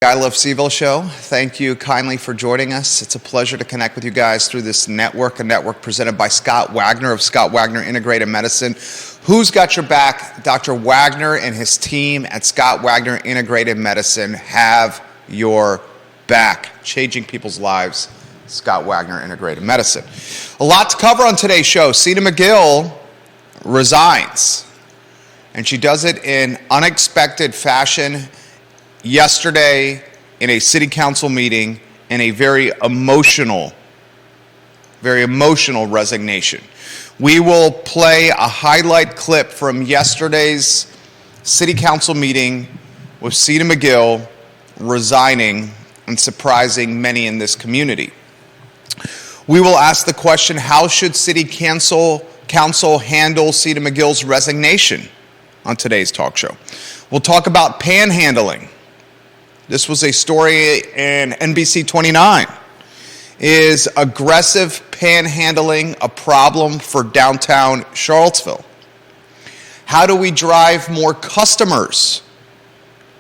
I Love CVille Show. Thank you kindly for joining us. It's a pleasure to connect with you guys through this network, a network presented by Scott Wagner of Scott Wagner Integrated Medicine. Who's got your back? Dr. Wagner and his team at Scott Wagner Integrated Medicine have your back. Changing people's lives. Scott Wagner Integrated Medicine. A lot to cover on today's show. Sena Magill resigns, and she does it in unexpected fashion. Yesterday, in a city council meeting, in a very emotional resignation. We will play a highlight clip from yesterday's city council meeting with Sena Magill resigning and surprising many in this community. We will ask the question, how should city council handle Sena Magill's resignation on today's talk show? We'll talk about panhandling. This was a story in NBC 29. Is aggressive panhandling a problem for downtown Charlottesville? How do we drive more customers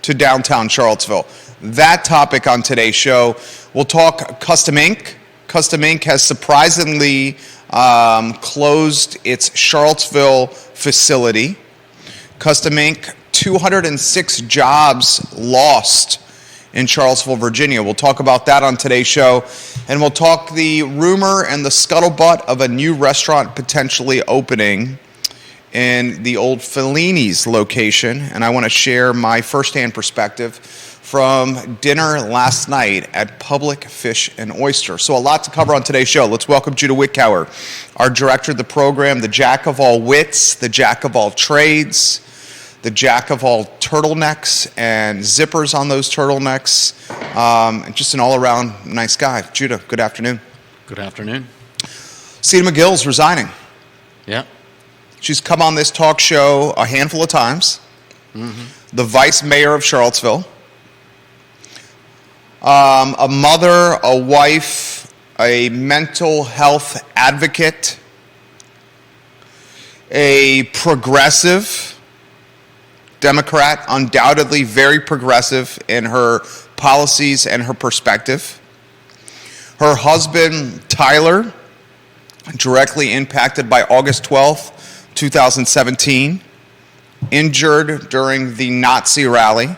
to downtown Charlottesville? That topic on today's show. We'll talk Customink. Customink has surprisingly closed its Charlottesville facility. Customink, 206 jobs lost in Charlottesville, Virginia. We'll talk about that on today's show. And we'll talk the rumor and the scuttlebutt of a new restaurant potentially opening in the old Fellini's location. And I want to share my firsthand perspective from dinner last night at Public Fish and Oyster. So a lot to cover on today's show. Let's welcome Judah Wickower, our director of the program, the jack of all wits, the jack of all trades, the jack of all turtlenecks and zippers on those turtlenecks, and just an all-around nice guy. Judah, good afternoon. Good afternoon. Sena Magill's resigning. Yeah. She's come on this talk show a handful of times. Mm-hmm. The vice mayor of Charlottesville. A mother, a wife, a mental health advocate, a progressive Democrat, undoubtedly very progressive in her policies and her perspective. Her husband, Tyler, directly impacted by August 12th, 2017, injured during the Nazi rally,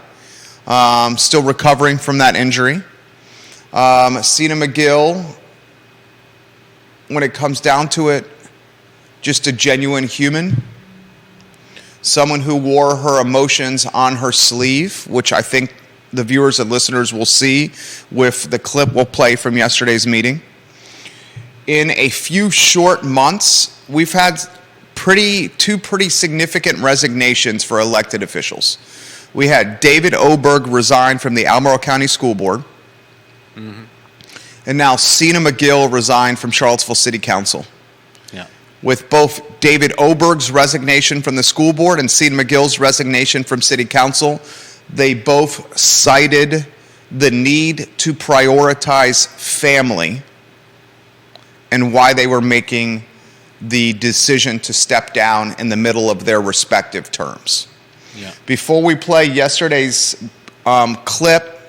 still recovering from that injury. Sena Magill, when it comes down to it, just a genuine human. Someone who wore her emotions on her sleeve, which I think the viewers and listeners will see with the clip we'll play from yesterday's meeting. In a few short months, we've had two pretty significant resignations for elected officials. We had David Oberg resign from the Albemarle County School Board. Mm-hmm. And now Sena Magill resigned from Charlottesville City Council. Yeah. With both David Oberg's resignation from the school board and Sena Magill's resignation from city council, they both cited the need to prioritize family and why they were making the decision to step down in the middle of their respective terms. Yeah. Before we play yesterday's clip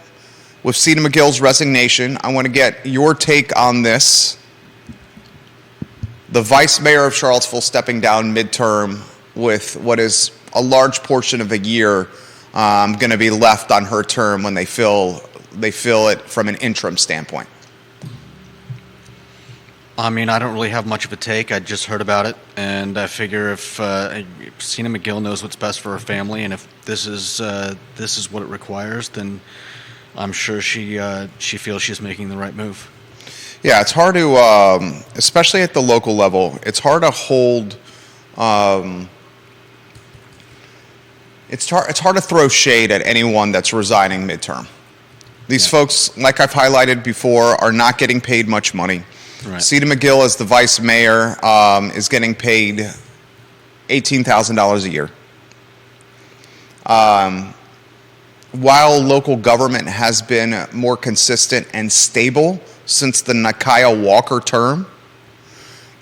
with Sena Magill's resignation, I want to get your take on this. The vice mayor of Charlottesville stepping down midterm with what is a large portion of a year going to be left on her term when they fill it from an interim standpoint. I mean, I don't really have much of a take. I just heard about it, and I figure if Sena Magill knows what's best for her family, and if this is what it requires, then I'm sure she feels she's making the right move. Yeah, it's hard to, especially at the local level, it's hard to hold, it's hard to throw shade at anyone that's resigning midterm. These folks, like I've highlighted before, are not getting paid much money. Right. Sena Magill, as the vice mayor, is getting paid $18,000 a year. While local government has been more consistent and stable since the Nakia Walker term,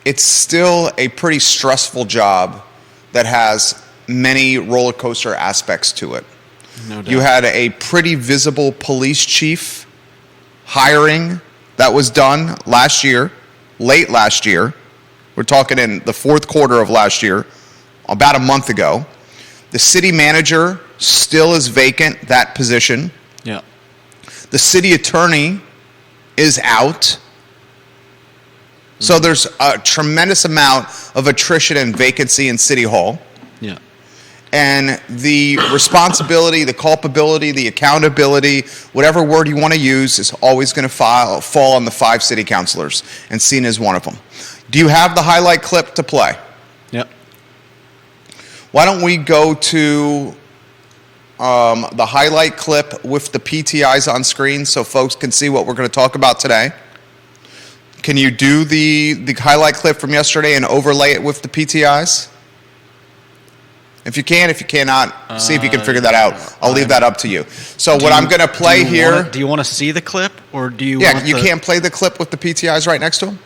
it's still a pretty stressful job that has many roller coaster aspects to it. No doubt. You had a pretty visible police chief hiring that was done last year, late last year. We're talking in the fourth quarter of last year, about a month ago. The city manager still is vacant, that position. Yeah. The city attorney is out. So there's a tremendous amount of attrition and vacancy in City Hall. Yeah. And the responsibility, the culpability, the accountability, whatever word you want to use, is always going to fall on the 5 city councilors, and Sena is one of them. Do you have the highlight clip to play? Yep. Why don't we go to the highlight clip with the PTIs on screen so folks can see what we're going to talk about today? Can you do the highlight clip from yesterday and overlay it with the PTIs? If you can, if you cannot, see if you can figure that out. I'll leave that up to you. So what I'm going to play here... Do you want to see the clip, or do you Yeah, want you can't play the clip with the PTIs right next to them?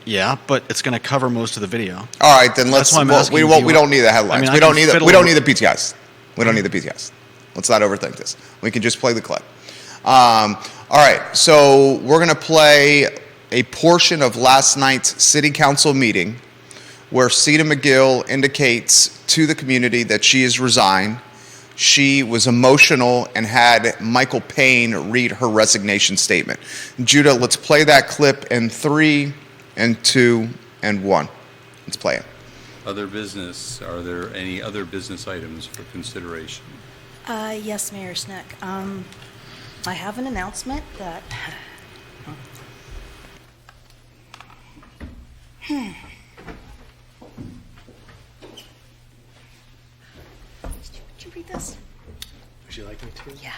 Yeah, but it's going to cover most of the video. All right, then let's... That's why I'm well, asking, we don't need the headlines. I mean, we don't need the PTIs. We don't need the PTIs. Let's not overthink this. We can just play the clip. All right, so we're going to play a portion of last night's city council meeting where Sena Magill indicates to the community that she has resigned. She was emotional and had Michael Payne read her resignation statement. Judah, let's play that clip in 3 and 2 and 1. Let's play it. Other business, are there any other business items for consideration? Yes, Mayor Sneck. I have an announcement that... Did you read this? Would you like me to? Yeah.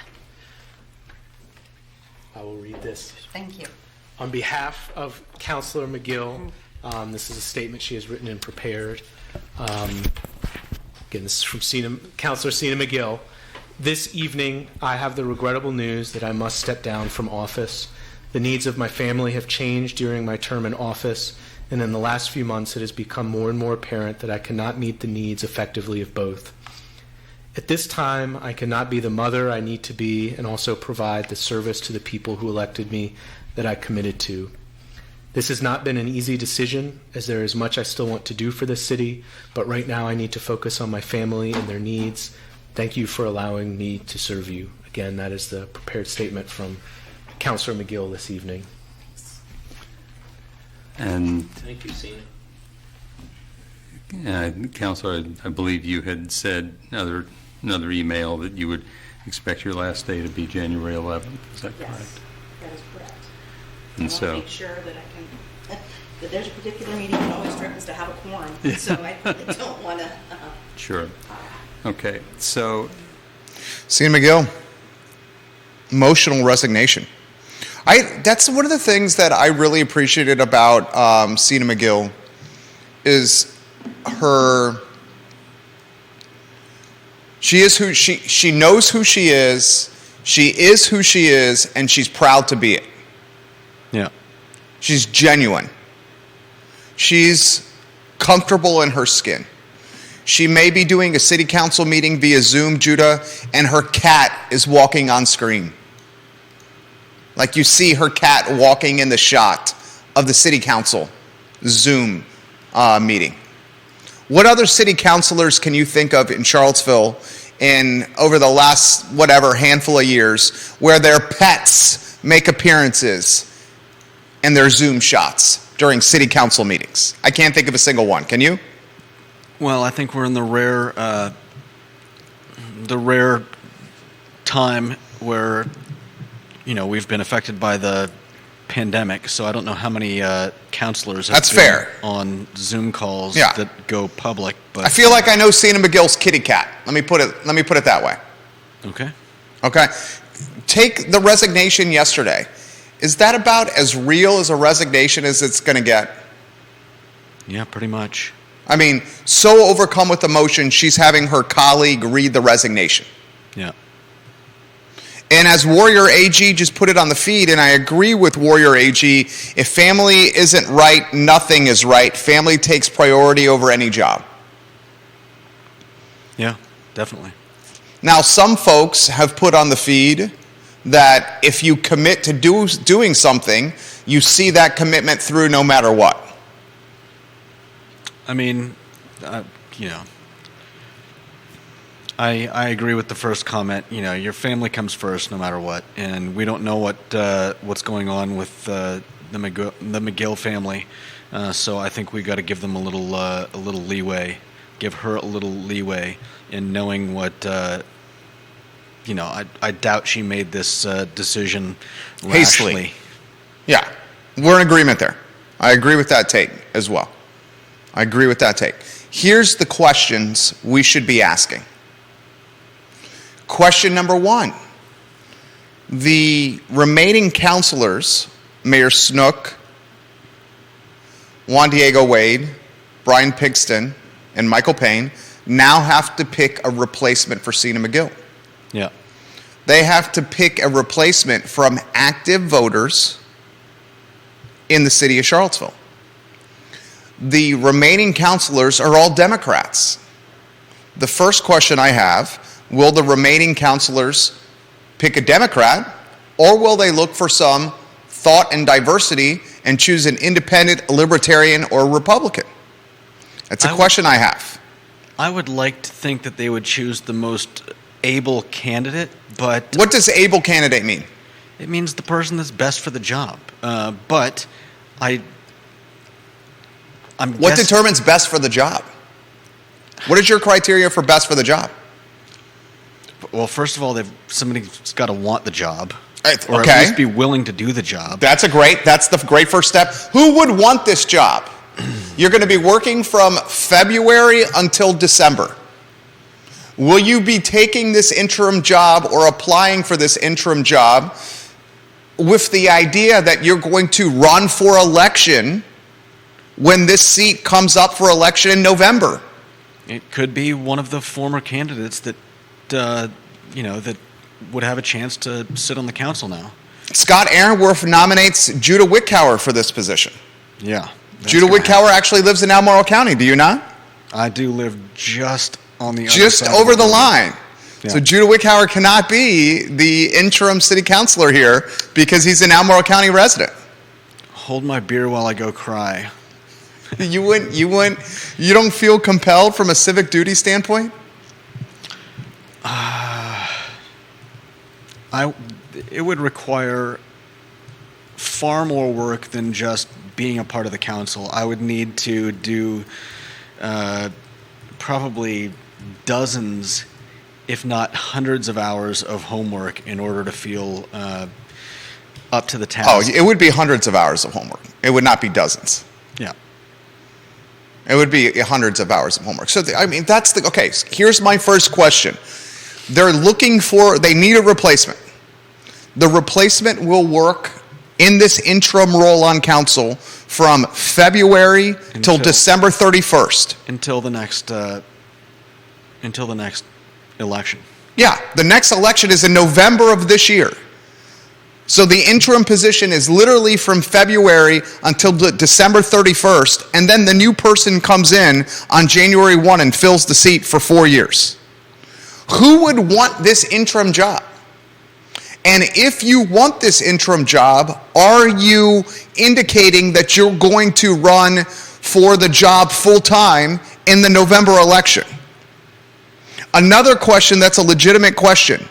I will read this. Thank you. On behalf of Councilor Magill, this is a statement she has written and prepared. Again, this is from Councilor Sena Magill. This evening, I have the regrettable news that I must step down from office. The needs of my family have changed during my term in office, and in the last few months, it has become more and more apparent that I cannot meet the needs effectively of both. At this time, I cannot be the mother I need to be and also provide the service to the people who elected me that I committed to. This has not been an easy decision, as there is much I still want to do for this city, but right now I need to focus on my family and their needs. Thank you for allowing me to serve you. Again, that is the prepared statement from Councilor Magill this evening. And Thank you, Sena. Councilor, I believe you had said another email that you would expect your last day to be January 11th. Is that correct? Yes, that is correct. And I want so, to make sure that I can, that there's a particular meeting that always threatens to have a quorum, so I don't want to. sure. Okay, so Sena Magill, emotional resignation. That's one of the things that I really appreciated about Sena Magill is she is who she knows who she is who she is, and she's proud to be it. Yeah. She's genuine. She's comfortable in her skin. She may be doing a city council meeting via Zoom, Judah, and her cat is walking on screen. Like you see her cat walking in the shot of the city council Zoom meeting. What other city councilors can you think of in Charlottesville over the last handful of years where their pets make appearances and their Zoom shots during city council meetings? I can't think of a single one. Can you? Well, I think we're in the rare time where, we've been affected by the pandemic. So I don't know how many counselors have That's been fair. on Zoom calls Yeah. that go public. But I feel like I know Sena Magill's kitty cat. Let me put it that way. Okay. Okay. Take the resignation yesterday. Is that about as real as a resignation as it's going to get? Yeah, pretty much. I mean, so overcome with emotion, she's having her colleague read the resignation. Yeah. And as Warrior AG just put it on the feed, and I agree with Warrior AG, if family isn't right, nothing is right. Family takes priority over any job. Yeah, definitely. Now, some folks have put on the feed that if you commit to doing something, you see that commitment through no matter what. I mean, you know, I agree with the first comment. You know, your family comes first no matter what, and we don't know what's going on with the Magill family. So I think we got to give them a little leeway, give her a little leeway in knowing what. You know, I doubt she made this decision Hastily. rashly. Yeah, we're in agreement there. I agree with that take as well. I agree with that take. Here's the questions we should be asking. Question number 1. The remaining counselors, Mayor Snook, Juan Diego Wade, Brian Pigston, and Michael Payne, now have to pick a replacement for Sena Magill. Yeah. They have to pick a replacement from active voters in the city of Charlottesville. The remaining counselors are all Democrats. The first question I have, will the remaining counselors pick a Democrat, or will they look for some thought and diversity and choose an independent, a libertarian, or a Republican? That's a question I have. I would like to think that they would choose the most able candidate, but What does able candidate mean? it means the person that's best for the job. But I'm What determines best for the job? What is your criteria for best for the job? Well, first of all, somebody's got to want the job, Right, or okay. at least be willing to do the job. That's the great first step. Who would want this job? You're going to be working from February until December. Will you be taking this interim job or applying for this interim job with the idea that you're going to run for election when this seat comes up for election in November? It could be one of the former candidates that, that would have a chance to sit on the council now. Scott Aaronworth nominates Judah Wickower for this position. Yeah. that's Judah gonna Wickower actually lives in Albemarle County, do you not? happen. I do live just on the other Just side over of the border. line. Yeah. So Judah Wickower cannot be the interim city councilor here because he's an Albemarle County resident. Hold my beer while I go cry. You don't feel compelled from a civic duty standpoint? It would require far more work than just being a part of the council. I would need to do probably dozens, if not hundreds of hours of homework in order to feel up to the task. Oh, it would be hundreds of hours of homework. It would not be dozens. Yeah. It would be hundreds of hours of homework. So, okay, here's my first question. They need a replacement. The replacement will work in this interim role on council from February till December 31st. Until the next election. Yeah, the next election is in November of this year. So the interim position is literally from February until December 31st, and then the new person comes in on January 1 and fills the seat for 4 years. Who would want this interim job? And if you want this interim job, are you indicating that you're going to run for the job full-time in the November election? Another question that's a legitimate question.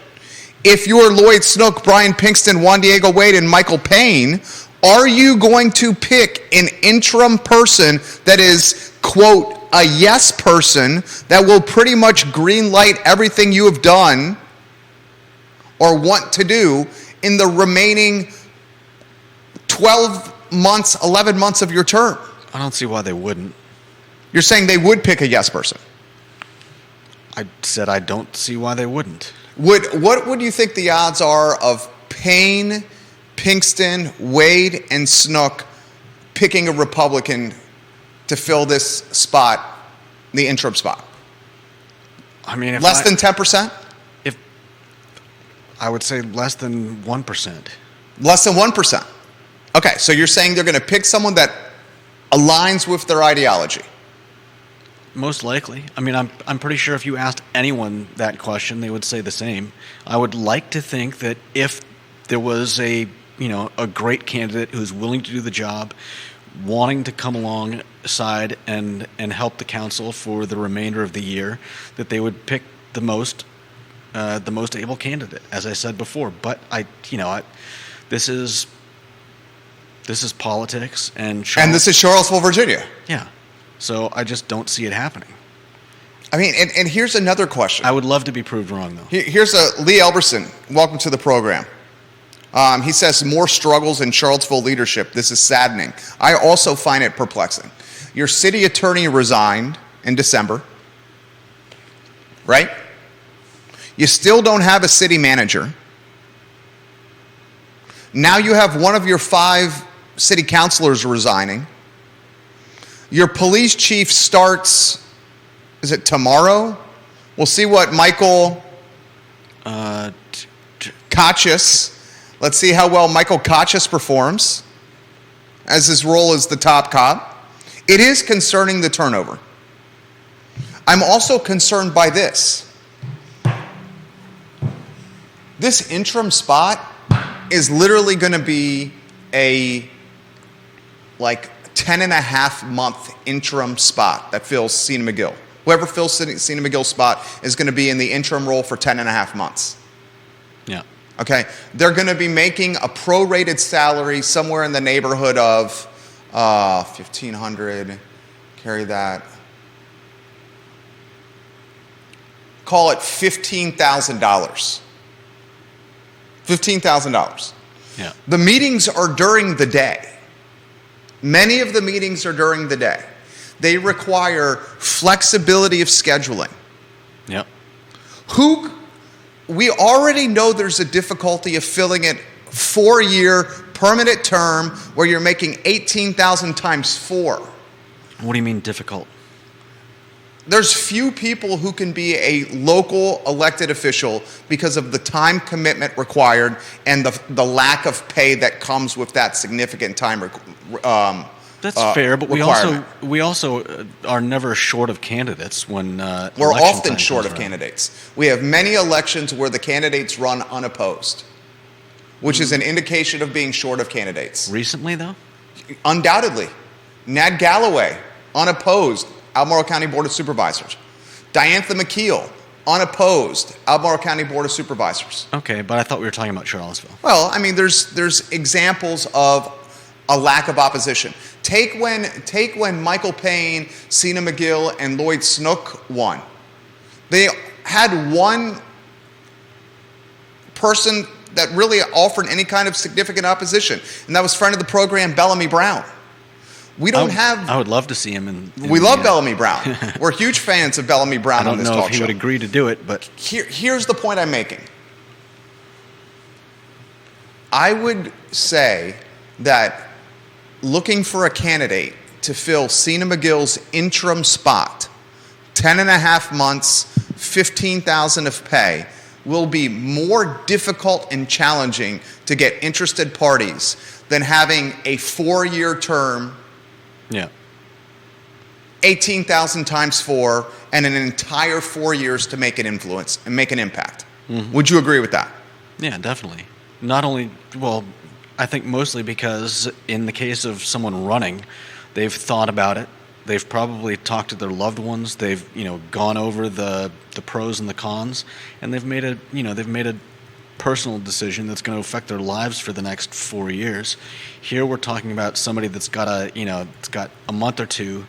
If you're Lloyd Snook, Brian Pinkston, Juan Diego Wade, and Michael Payne, are you going to pick an interim person that is, quote, a yes person that will pretty much green light everything you have done or want to do in the remaining 12 months, 11 months of your term? I don't see why they wouldn't. You're saying they would pick a yes person. I said I don't see why they wouldn't. What would you think the odds are of Payne, Pinkston, Wade, and Snook picking a Republican to fill this spot, the interim spot? I mean, Less than 10%? If I would say less than 1%. Less than 1%. Okay, so you're saying they're going to pick someone that aligns with their ideology. Most likely. I mean, I'm pretty sure if you asked anyone that question, they would say the same. I would like to think that if there was a great candidate who's willing to do the job, wanting to come alongside and help the council for the remainder of the year, that they would pick the most able candidate, as I said before. But this is politics, and this is Charlottesville, Virginia. Yeah. So I just don't see it happening. I mean, and here's another question. I would love to be proved wrong, though. Here's Lee Elberson. Welcome to the program. He says, more struggles in Charlottesville leadership. This is saddening. I also find it perplexing. Your city attorney resigned in December, right? You still don't have a city manager. Now you have one of your 5 city councilors resigning. Your police chief starts, is it tomorrow? We'll see what Michael Kachis, let's see how well Michael Kachis performs as his role as the top cop. It is concerning the turnover. I'm also concerned by this. This interim spot is literally going to be a 10.5-month interim spot that fills Sena Magill. Whoever fills Sena Magill's spot is going to be in the interim role for 10.5 months. Yeah. Okay? They're going to be making a prorated salary somewhere in the neighborhood of $1,500. Carry that. Call it $15,000. $15,000. Yeah. The meetings are during the day. Many of the meetings are during the day. They require flexibility of scheduling. Yep. We already know there's a difficulty of filling it 4-year permanent term where you're making $18,000 times 4. What do you mean difficult? There's few people who can be a local elected official because of the time commitment required and the lack of pay that comes with that significant time That's fair, but requirement. we also are never short of candidates when we're election often time short comes of around. candidates. We have many elections where the candidates run unopposed, which is an indication of being short of candidates. Recently, though? Undoubtedly. Nad Galloway, unopposed, Albemarle County Board of Supervisors. Diantha McKeel, unopposed, Albemarle County Board of Supervisors. Okay, but I thought we were talking about Charlottesville. Well, I mean, there's examples of a lack of opposition. Take when Michael Payne, Sena Magill, and Lloyd Snook won. They had one person that really offered any kind of significant opposition, and that was friend of the program, Bellamy Brown. We don't have. I would love to see him in We love Bellamy Brown. We're huge fans of Bellamy Brown I on don't this know talk if he show. would agree to do it, but Here's the point I'm making. I would say that looking for a candidate to fill Sena Magill's interim spot, 10.5 months, $15,000 of pay, will be more difficult and challenging to get interested parties than having a 4-year term, yeah. 18,000 times 4, and an entire 4 years to make an influence and make an impact. Mm-hmm. Would you agree with that? Yeah, definitely. Not only, well, I think mostly because in the case of someone running, they've thought about it. They've probably talked to their loved ones. They've, gone over the pros and the cons, and they've made a personal decision that's going to affect their lives for the next 4 years. Here we're talking about somebody that's got it's got a month or two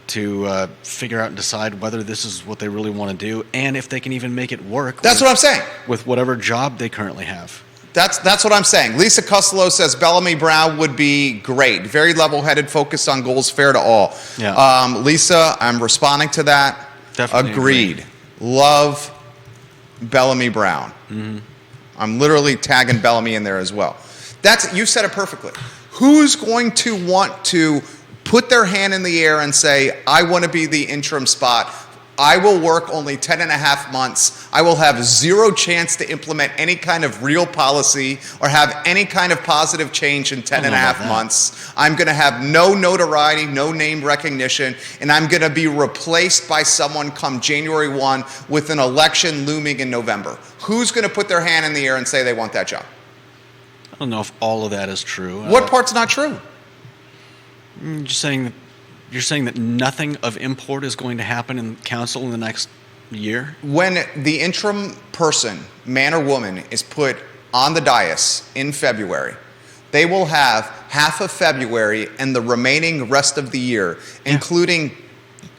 to figure out and decide whether this is what they really want to do, and if they can even make it work. That's what I'm saying. With whatever job they currently have. That's what I'm saying. Lisa Costello says Bellamy Brown would be great. Very level-headed, focused on goals, fair to all. Yeah. Lisa, I'm responding to that. Definitely Agreed. Love Bellamy Brown. Mm-hmm. I'm literally tagging Bellamy in there as well. You said it perfectly. Who's going to want to put their hand in the air and say, I want to be the interim spot? I will work only 10 and a half months. I will have zero chance to implement any kind of real policy or have any kind of positive change in 10 and a half months. I'm going to have no notoriety, no name recognition, and I'm going to be replaced by someone come January 1 with an election looming in November. Who's going to put their hand in the air and say they want that job? I don't know if all of that is true. What part's not true? You're saying that nothing of import is going to happen in council in the next year? When the interim person, man or woman, is put on the dais in February, they will have half of February and the remaining rest of the year, including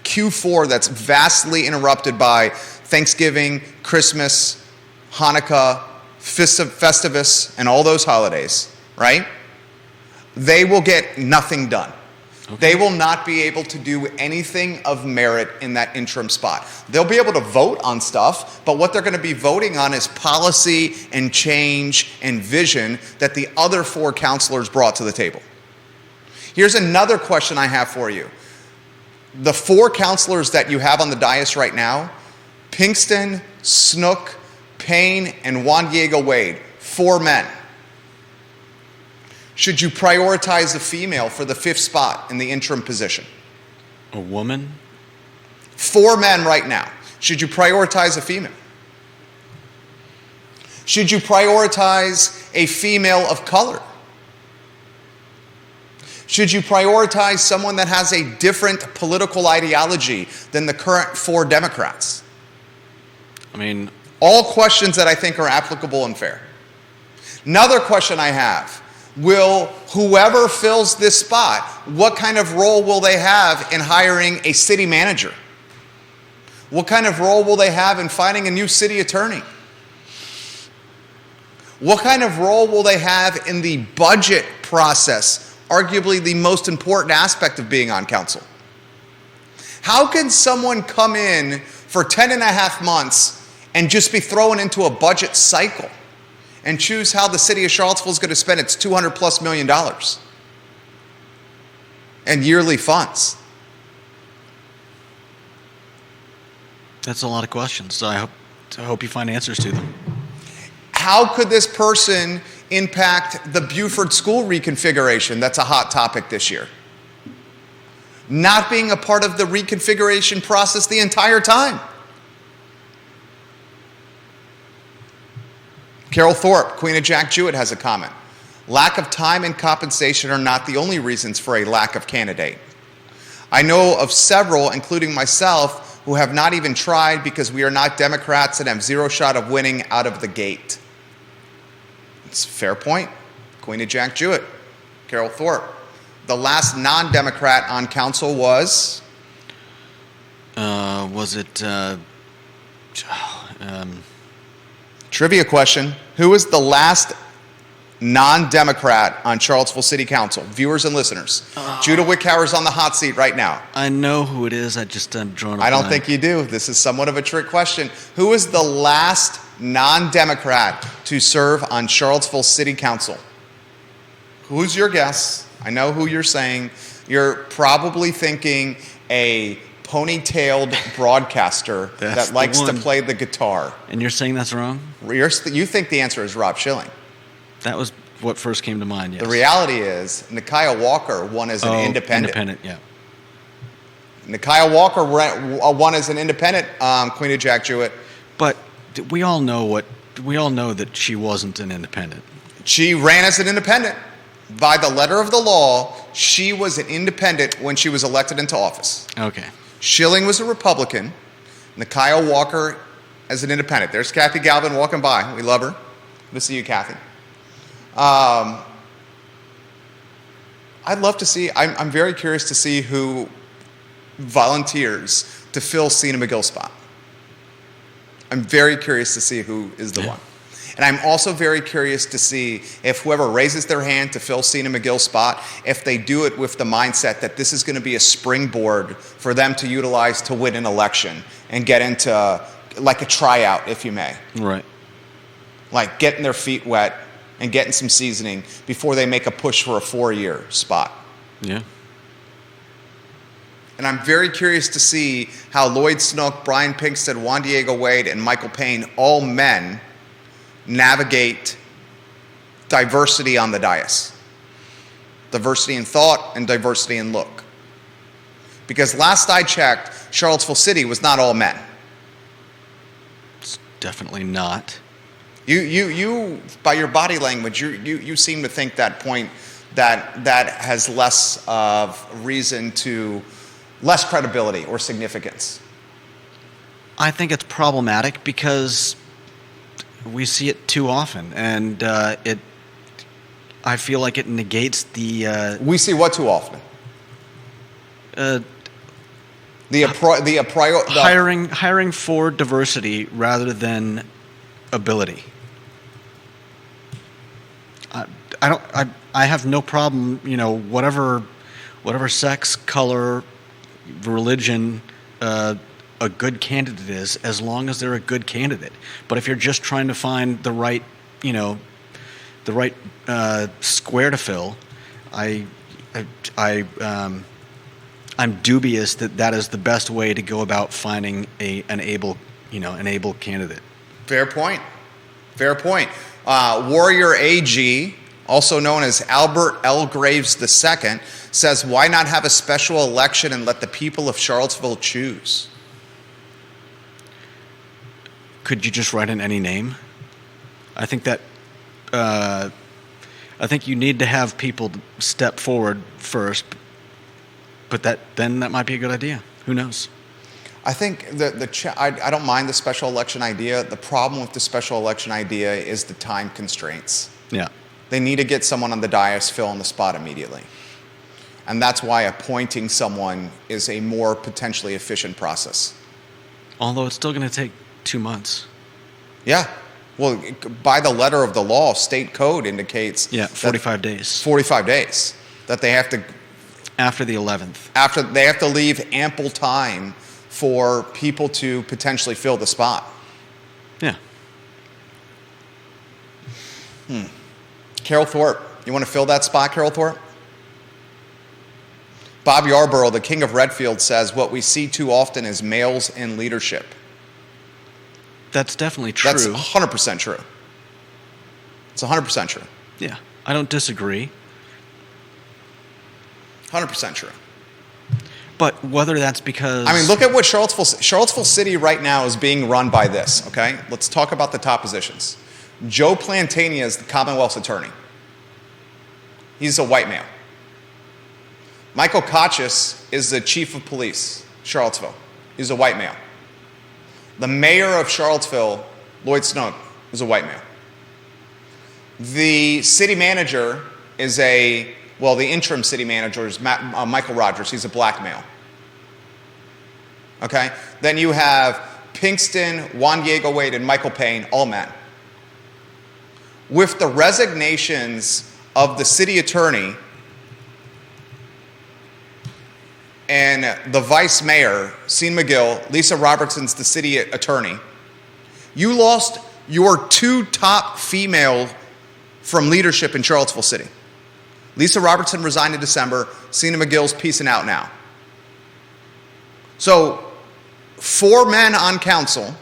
Q4 that's vastly interrupted by Thanksgiving, Christmas, Hanukkah, Festivus, and all those holidays, right? They will get nothing done. They will not be able to do anything of merit in that interim spot. They'll be able to vote on stuff, but what they're going to be voting on is policy and change and vision that the other 4 counselors brought to the table. Here's another question I have for you. The 4 counselors that you have on the dais right now, Pinkston, Snook, Payne, and Juan Diego Wade, 4 men. Should you prioritize a female for the 5th spot in the interim position? A woman? 4 men right now. Should you prioritize a female? Should you prioritize a female of color? Should you prioritize someone that has a different political ideology than the current 4 Democrats? I mean, all questions that I think are applicable and fair. Another question I have. Will whoever fills this spot, what kind of role will they have in hiring a city manager? What kind of role will they have in finding a new city attorney? What kind of role will they have in the budget process, arguably the most important aspect of being on council? How can someone come in for 10 and a half months and just be thrown into a budget cycle and choose how the city of Charlottesville is going to spend its $200+ million and yearly funds? that's a lot of questions. So I hope you find answers to them. How could this person impact the Buford school reconfiguration that's a hot topic this year? Not being a part of the reconfiguration process the entire time. Carol Thorpe, Queen of Jack Jewett, has a comment. Lack of time and compensation are not the only reasons for a lack of candidate. I know of several, including myself, who have not even tried because we are not Democrats and have zero shot of winning out of the gate. It's a fair point. Queen of Jack Jewett, Carol Thorpe. The last non-Democrat on council was? Trivia question. Who was the last non-Democrat on Charlottesville City Council? Viewers and listeners. Judah Wickhauer's on the hot seat right now. I know who it is. I just am drawing a I don't blank. think you do. This is somewhat of a trick question. Who was the last non-Democrat to serve on Charlottesville City Council? Who's your guess? I know who you're saying. You're probably thinking a ponytailed broadcaster that likes to play the guitar. And you're saying that's wrong? You think the answer is Rob Schilling. That was what first came to mind, yes. The reality is, Nikiah Walker won as an independent. Independent, yeah. Nikiah Walker won as an independent, Queen of Jack Jewett. But we all know that she wasn't an independent. She ran as an independent. By the letter of the law, she was an independent when she was elected into office. Okay. Schilling was a Republican. Nikiah Walker as an independent. There's Kathy Galvin walking by. We love her. Good to see you, Kathy. I'd love to see, I'm very curious to see who volunteers to fill Sena Magill's spot. I'm very curious to see who is the one. And I'm also very curious to see if whoever raises their hand to fill Sena Magill's spot, if they do it with the mindset that this is going to be a springboard for them to utilize to win an election and get into like a tryout, if you may. Right. Like getting their feet wet and getting some seasoning before they make a push for a 4-year spot. Yeah. And I'm very curious to see how Lloyd Snook, Brian Pinkston, Juan Diego Wade, and Michael Payne, all men, navigate diversity on the dais. Diversity in thought and diversity in look. Because last I checked, Charlottesville City was not all men. It's definitely not. You by your body language, you seem to think that point that has less of reason to, less credibility or significance. I think it's problematic because we see it too often, and I feel like it negates the. We see what too often? Hiring for diversity rather than ability. I have no problem, whatever sex, color, religion, a good candidate is, as long as they're a good candidate. But if you're just trying to find the right square to fill, I'm dubious that is the best way to go about finding an able candidate. Fair point. Warrior AG, also known as Albert L. Graves II, says, why not have a special election and let the people of Charlottesville choose? Could you just write in any name? I think that you need to have people step forward first, but that might be a good idea. Who knows? I think I don't mind the special election idea. The problem with the special election idea is the time constraints. Yeah. They need to get someone on the dais filling the spot immediately. And that's why appointing someone is a more potentially efficient process. Although it's still going to take 2 months. Yeah. Well, by the letter of the law, state code indicates 45 days. 45 days that they have to. After the 11th. After they have to leave ample time for people to potentially fill the spot. Yeah. Carol Thorpe, you want to fill that spot, Carol Thorpe? Bob Yarborough, the king of Redfield, says what we see too often is males in leadership. That's definitely true. That's 100% true. It's 100% true. Yeah, I don't disagree. 100% true. But whether that's because... I mean, look at what Charlottesville City right now is being run by this, okay? Let's talk about the top positions. Joe Plantania is the Commonwealth's attorney. He's a white male. Michael Kachis is the chief of police, Charlottesville. He's a white male. The mayor of Charlottesville, Lloyd Snook, is a white male. The city manager is the interim city manager is Michael Rogers. He's a black male. Okay? Then you have Pinkston, Juan Diego Wade, and Michael Payne, all men. With the resignations of the city attorney and the vice mayor, Sena Magill, Lisa Robertson's the city attorney, you lost your 2 top female from leadership in Charlottesville City. Lisa Robertson resigned in December. Sena Magill's peacing out now. So, 4 men on council,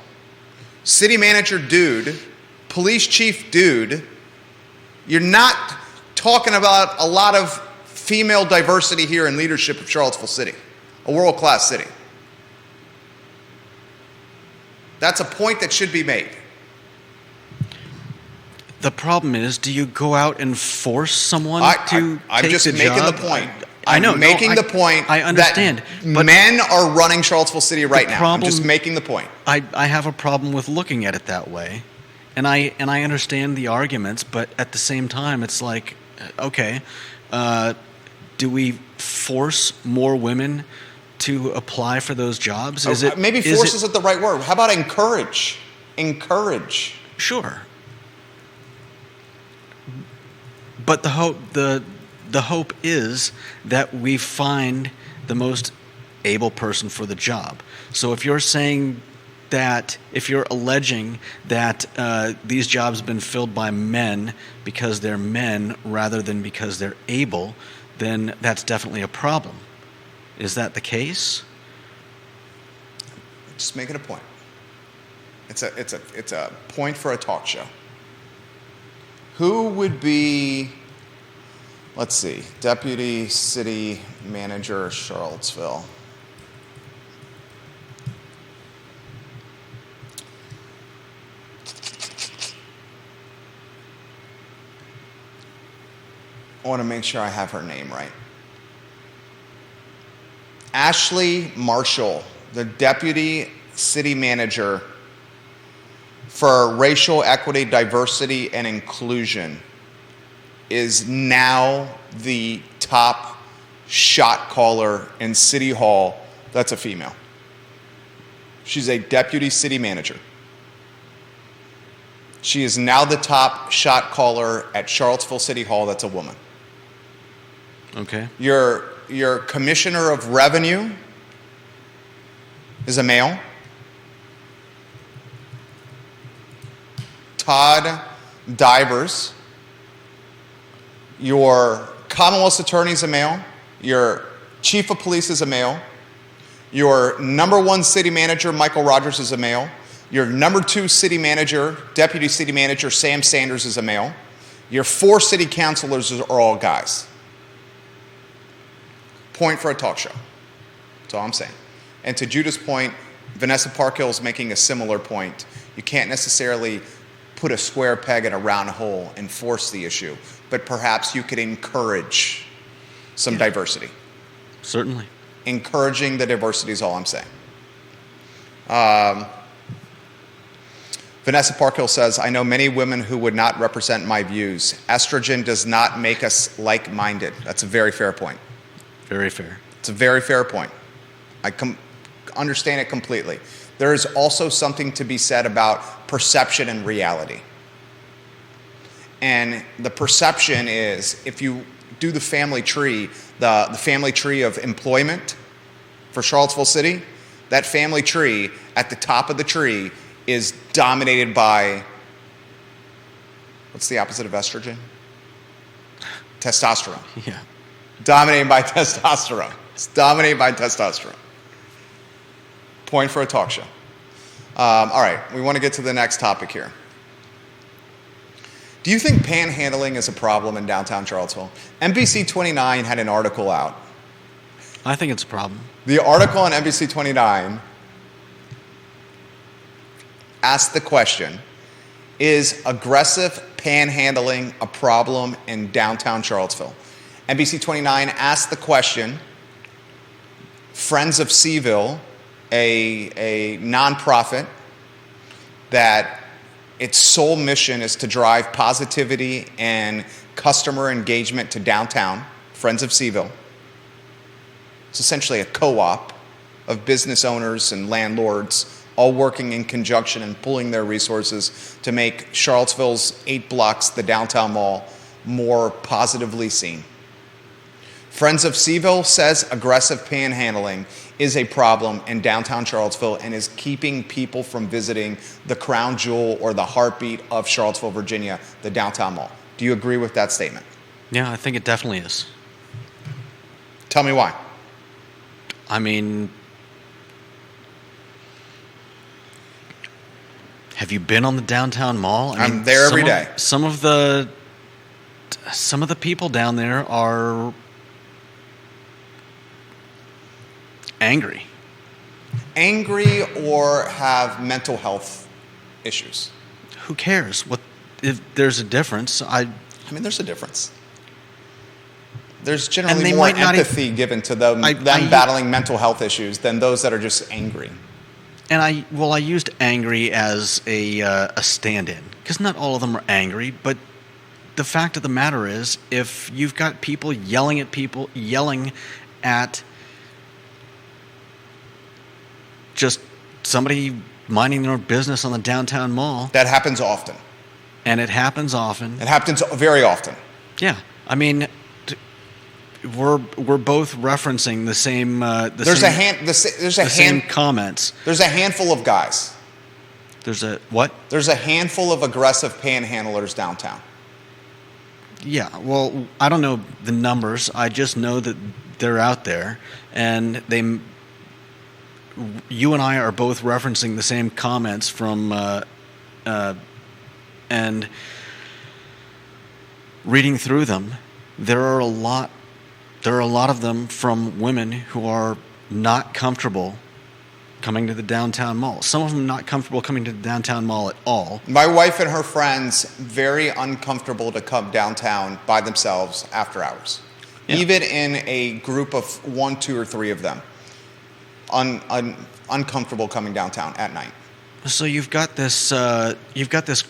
city manager dude, police chief dude. You're not talking about a lot of female diversity here in leadership of Charlottesville City, a world-class city. That's a point that should be made. The problem is, do you go out and force someone to I'm take just the making job? the point. I know. I'm making the point. I understand. That men are running Charlottesville City right now. I'm just making the point. I have a problem with looking at it that way, and I understand the arguments, but at the same time, it's like, okay, do we force more women to apply for those jobs? Maybe force isn't the right word. How about encourage? Encourage. Sure. But the hope is that we find the most able person for the job. So if you're saying that, if you're alleging that these jobs have been filled by men because they're men rather than because they're able, then that's definitely a problem. Is that the case? Just making a point. It's a point for a talk show. Who would be, let's see, Deputy City Manager, Charlottesville? I want to make sure I have her name right. Ashley Marshall, the Deputy City Manager for Racial Equity, Diversity, and Inclusion, is now the top shot caller in City Hall that's a female. She's a Deputy City Manager. She is now the top shot caller at Charlottesville City Hall that's a woman. Okay. Your Commissioner of Revenue is a male. Todd Divers. Your Commonwealth Attorney is a male. Your Chief of Police is a male. Your number 1 city manager, Michael Rogers, is a male. Your number 2 city manager, Deputy City Manager, Sam Sanders, is a male. Your 4 city councilors are all guys. Point for a talk show. That's all I'm saying. And to Judah's point, Vanessa Parkhill is making a similar point. You can't necessarily put a square peg in a round hole and force the issue, but perhaps you could encourage some diversity. Certainly. Encouraging the diversity is all I'm saying. Vanessa Parkhill says, I know many women who would not represent my views. Estrogen does not make us like-minded. That's a very fair point. Very fair. It's a very fair point. I understand it completely. There is also something to be said about perception and reality. And the perception is, if you do the family tree, the family tree of employment for Charlottesville City, that family tree, at the top of the tree, is dominated by, what's the opposite of estrogen? Testosterone. Yeah. Dominated by testosterone. It's dominated by testosterone. Point for a talk show. All right, we want to get to the next topic here. Do you think panhandling is a problem in downtown Charlottesville? NBC 29 had an article out. I think it's a problem. The article on NBC 29 asked the question, is aggressive panhandling a problem in downtown Charlottesville? NBC 29 asked the question, Friends of CVille, a nonprofit that its sole mission is to drive positivity and customer engagement to downtown, Friends of CVille. It's essentially a co-op of business owners and landlords all working in conjunction and pooling their resources to make Charlottesville's 8 blocks, the downtown mall, more positively seen. Friends of CVille says aggressive panhandling is a problem in downtown Charlottesville and is keeping people from visiting the crown jewel or the heartbeat of Charlottesville, Virginia, the downtown mall. Do you agree with that statement? Yeah, I think it definitely is. Tell me why. I mean, have you been on the downtown mall? I'm there every day. Some of the people down there are angry. Angry or have mental health issues? Who cares? What if there's a difference? I mean, there's a difference. There's And generally they more might not empathy given to them battling mental health issues than those that are just angry. And I used angry as a stand-in because not all of them are angry, but the fact of the matter is, if you've got people yelling at just somebody minding their business on the downtown mall, That happens often. and it happens often. It happens very often. Yeah, I mean, we're both referencing the same. Same comments. There's a handful of guys. There's a what? There's a handful of aggressive panhandlers downtown. Yeah, well, I don't know the numbers. I just know that they're out there, and you and I are both referencing the same comments from, and reading through them, there are a lot of them from women who are not comfortable coming to the downtown mall. Some of them not comfortable coming to the downtown mall at all. My wife and her friends, very uncomfortable to come downtown by themselves after hours. Yeah. Even in a group of 1, 2, or 3 of them. Uncomfortable coming downtown at night. So you've got this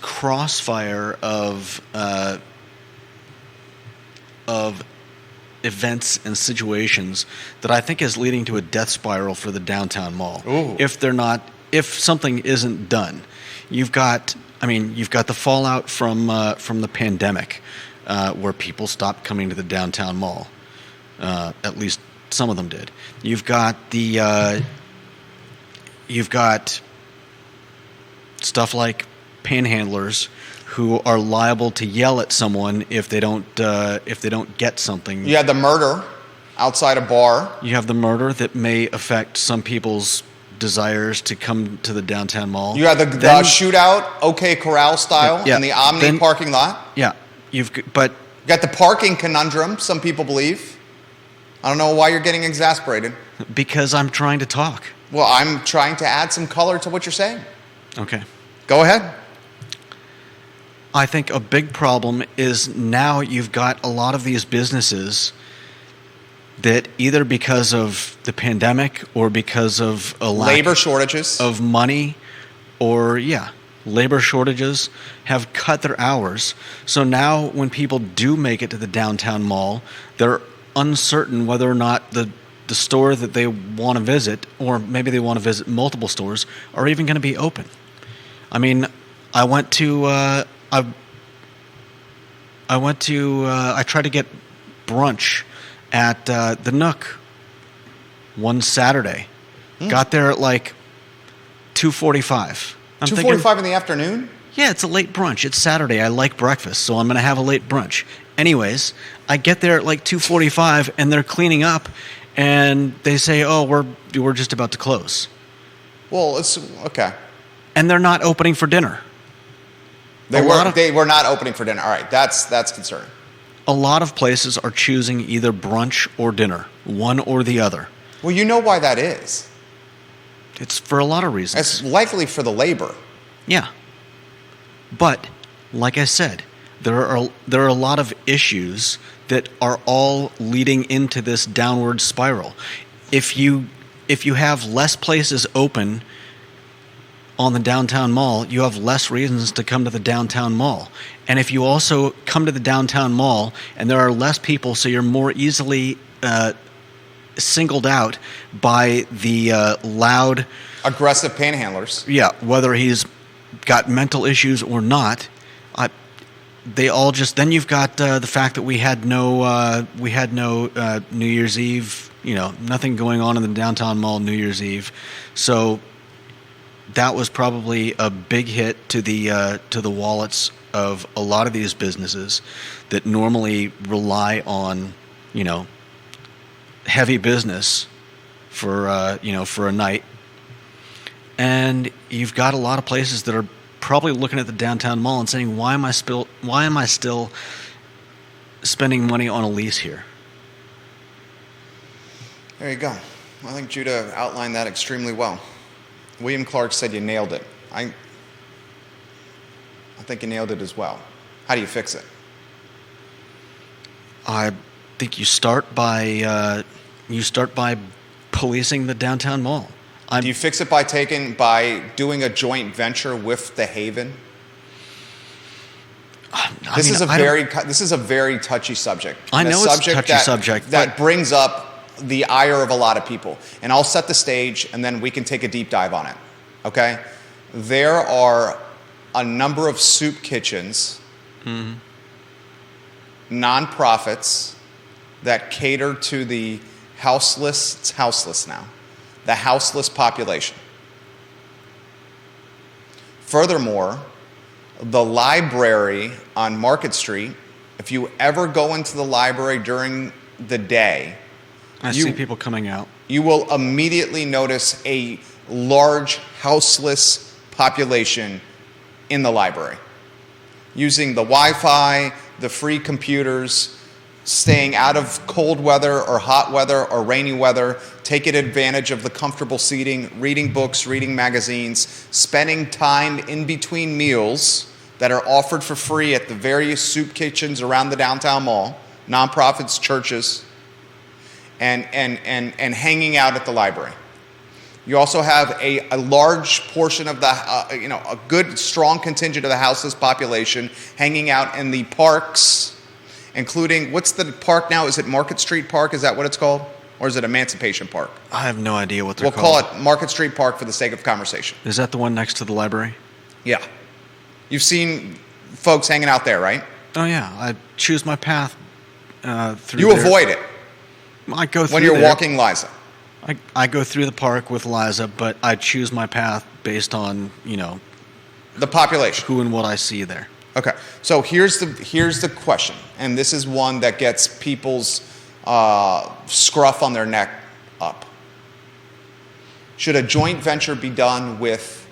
crossfire of events and situations that I think is leading to a death spiral for the downtown mall. Ooh. If something isn't done. You've got the fallout from the pandemic, where people stopped coming to the downtown mall. At least some of them did. You've got stuff like panhandlers who are liable to yell at someone if they don't get something. You had the murder outside a bar. You have the murder that may affect some people's desires to come to the downtown mall. You had the shootout, OK Corral style, Yeah. in the Omni parking lot. Yeah, You got the parking conundrum, some people believe. I don't know why you're getting exasperated. because I'm trying to talk. Well, I'm trying to add some color to what you're saying. Okay. Go ahead. I think a big problem is now you've got a lot of these businesses that either because of the pandemic or because of a lack Labor shortages. of money or, labor shortages have cut their hours. So now when people do make it to the downtown mall, they're uncertain whether or not the store that they want to visit, or maybe they want to visit multiple stores, are even going to be open. I mean, I tried to get brunch at the Nook one Saturday. Got there at like 2:45. 2:45 in the afternoon? Yeah, it's a late brunch. It's Saturday. I like breakfast, so I'm going to have a late brunch. Anyways, I get there at like 2:45, and they're cleaning up, and they say, "Oh, we're just about to close." Well, it's okay. And they're not opening for dinner. They were not opening for dinner. All right, that's concerning. A lot of places are choosing either brunch or dinner, one or the other. Well, you know why that is. It's for a lot of reasons. It's likely for the labor. Yeah. But, like I said, there are a lot of issues that are all leading into this downward spiral. If you have less places open on the downtown mall, you have less reasons to come to the downtown mall. And if you also come to the downtown mall and there are less people, so you're more easily singled out by the loud, Aggressive panhandlers. yeah, whether he's got mental issues or not, they all just. Then you've got the fact that we had no New Year's Eve. Nothing going on in the downtown mall New Year's Eve, so that was probably a big hit to the wallets of a lot of these businesses that normally rely on heavy business for a night. And you've got a lot of places that are probably looking at the downtown mall and saying, why am I still spending money on a lease here? There you go. I think Judah outlined that extremely well. William Clark said you nailed it. I think you nailed it as well. How do you fix it? I think you start by policing the downtown mall. Do you fix it by doing a joint venture with the Haven? This is a very touchy subject. I know it's a touchy subject. That brings up the ire of a lot of people. And I'll set the stage, and then we can take a deep dive on it. Okay? There are a number of soup kitchens, nonprofits that cater to the houseless. It's houseless now. The houseless population. Furthermore, the library on Market Street, if you ever go into the library during the day, I see people coming out. You will immediately notice a large houseless population in the library, using the Wi-Fi, the free computers, staying out of cold weather or hot weather or rainy weather, taking advantage of the comfortable seating, reading books, reading magazines, spending time in between meals that are offered for free at the various soup kitchens around the downtown mall, nonprofits, churches, and hanging out at the library. You also have a large portion of the, a good, strong contingent of the houseless population hanging out in the parks, including, what's the park now? Is it Market Street Park? Is that what it's called? Or is it Emancipation Park? I have no idea what they're We'll called. call it Market Street Park for the sake of conversation. Is that the one next to the library? Yeah. You've seen folks hanging out there, right? Oh, yeah. I choose my path through You there. avoid it I go through when you're there. walking Liza. I go through the park with Liza, but I choose my path based on, The population. who and what I see there. Okay, so here's the question, and this is one that gets people's scruff on their neck up. Should a joint venture be done with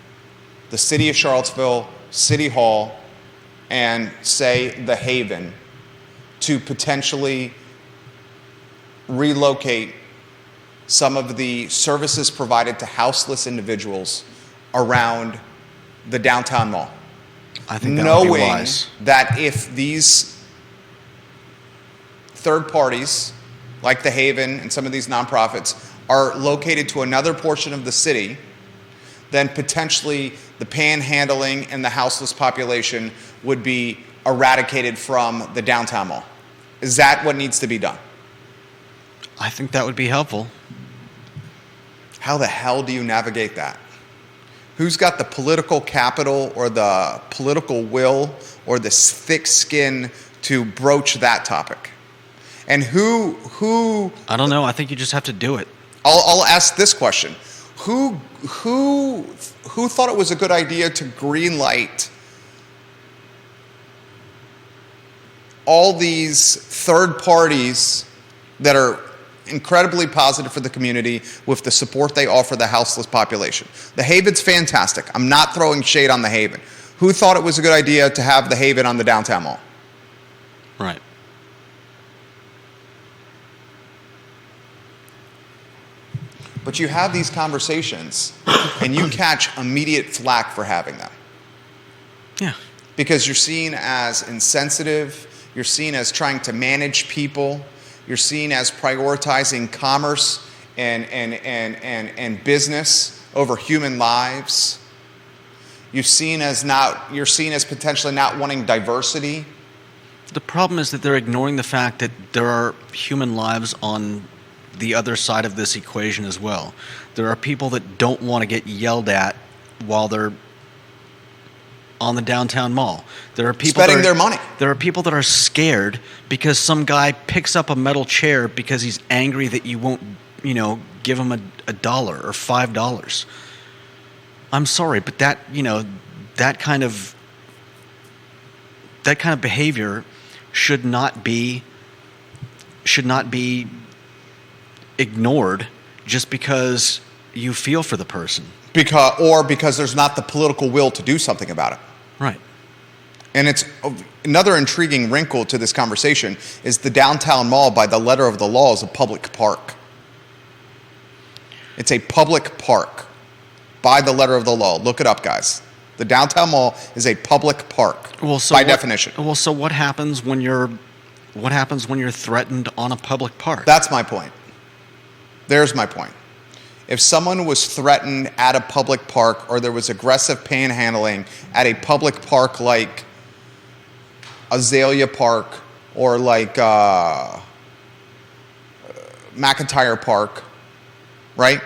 the City of Charlottesville, City Hall, and, say, the Haven to potentially relocate some of the services provided to houseless individuals around the downtown mall? I think that would be Knowing wise. that if these third parties, like the Haven and some of these nonprofits, are located to another portion of the city, then potentially the panhandling and the houseless population would be eradicated from the downtown mall. Is that what needs to be done? I think that would be helpful. How the hell do you navigate that? Who's got the political capital or the political will or the thick skin to broach that topic? And who I don't know. I think you just have to do it. I'll ask this question. Who thought it was a good idea to greenlight all these third parties that are incredibly positive for the community with the support they offer the houseless population? The Haven's fantastic. I'm not throwing shade on the Haven. Who thought it was a good idea to have the Haven on the downtown mall? Right. But you have these conversations and you catch immediate flack for having them. Yeah. Because you're seen as insensitive, you're seen as trying to manage people, you're seen as prioritizing commerce and business over human lives. You're seen as potentially not wanting diversity. The problem is that they're ignoring the fact that there are human lives on the other side of this equation as well. There are people that don't want to get yelled at while they're on the downtown mall. There are people spending their money. There are people that are scared because some guy picks up a metal chair because he's angry that you won't, give him a dollar or $5. I'm sorry, but that kind of behavior should not be ignored just because you feel for the person. Because there's not the political will to do something about it. Right. And it's another intriguing wrinkle to this conversation is the downtown mall, by the letter of the law, is a public park. It's a public park by the letter of the law. Look it up, guys. The downtown mall is a public park by definition. Well, so what happens when you're threatened on a public park? That's my point. There's my point. If someone was threatened at a public park or there was aggressive panhandling at a public park like Azalea Park or like McIntyre Park, right?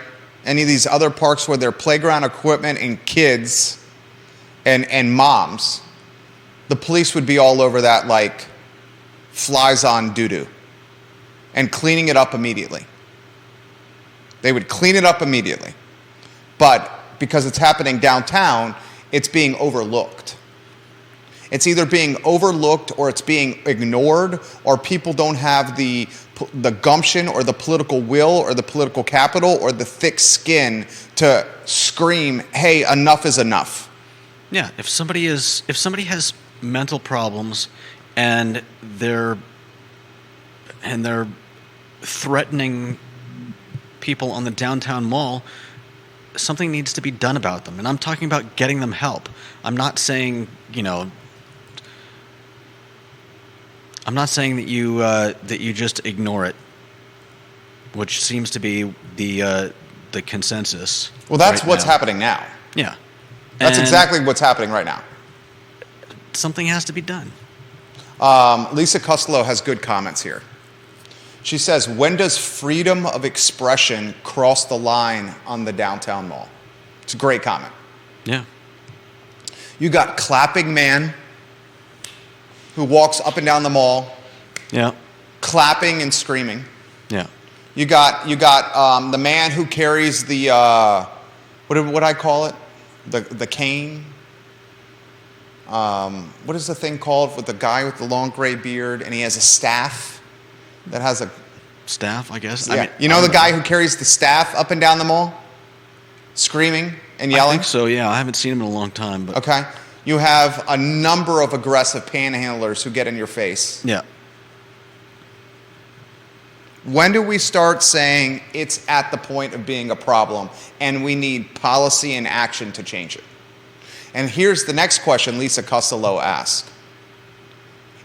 Any of these other parks where there are playground equipment and kids and moms, the police would be all over that like flies on doo-doo and cleaning it up immediately. They would clean it up immediately. But because it's happening downtown, it's being overlooked. It's either being overlooked or it's being ignored, or people don't have the gumption or the political will or the political capital or the thick skin to scream, hey, enough is enough. Yeah, if somebody has mental problems and they're threatening people on the downtown mall, something needs to be done about them. And I'm talking about getting them help. I'm not saying, that you just ignore it, which seems to be the consensus. Well, that's right what's now. happening now. Yeah. That's And exactly what's happening right now. something has to be done. Lisa Costello has good comments here. She says, when does freedom of expression cross the line on the downtown mall? It's a great comment. Yeah. You got clapping man who walks up and down the mall, Yeah. clapping and screaming. Yeah. You got the man who carries the what I call it, the cane. What is the thing called with the guy with the long gray beard and he has a staff that has a Staff, I guess. yeah. I mean, You know the guy who carries the staff up and down the mall, screaming and I yelling. think so. Yeah, I haven't seen him in a long time, but Okay. You have a number of aggressive panhandlers who get in your face. yeah. When do we start saying it's at the point of being a problem and we need policy and action to change it? And here's the next question Lisa Costello asked.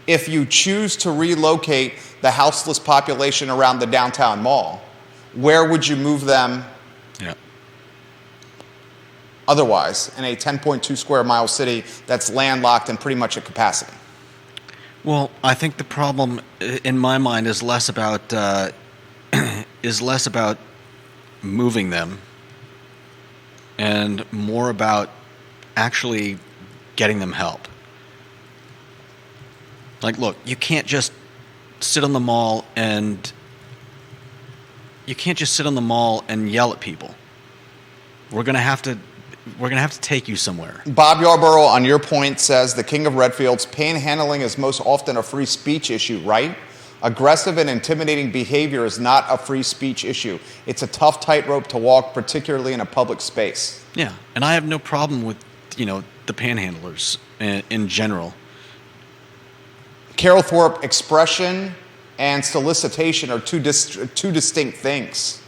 If you choose to relocate the houseless population around the downtown mall, where would you move them Yeah. otherwise in a 10.2 square mile city that's landlocked and pretty much at capacity? Well, I think the problem, in my mind, is less about moving them, and more about actually getting them help. Like, look, you can't just sit on the mall and yell at people. We're gonna have to take you somewhere. Bob Yarborough, on your point, says the king of Redfield's panhandling is most often a free speech issue, right? Aggressive and intimidating behavior is not a free speech issue. It's a tough tightrope to walk, particularly in a public space. Yeah, and I have no problem with the panhandlers in general. Carol Thorpe, expression and solicitation are two distinct things.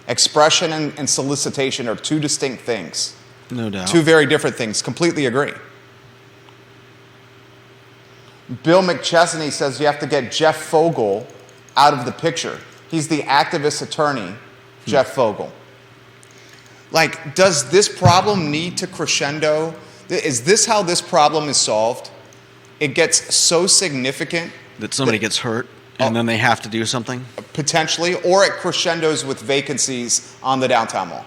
Expression and solicitation are two distinct things. No doubt. Two very different things. Completely agree. Bill McChesney says you have to get Jeff Fogel out of the picture. He's the activist attorney, Jeff Fogel. Like, does this problem need to crescendo? Is this how this problem is solved? It gets so significant That somebody gets hurt and then they have to do something? potentially, or it crescendos with vacancies on the downtown mall.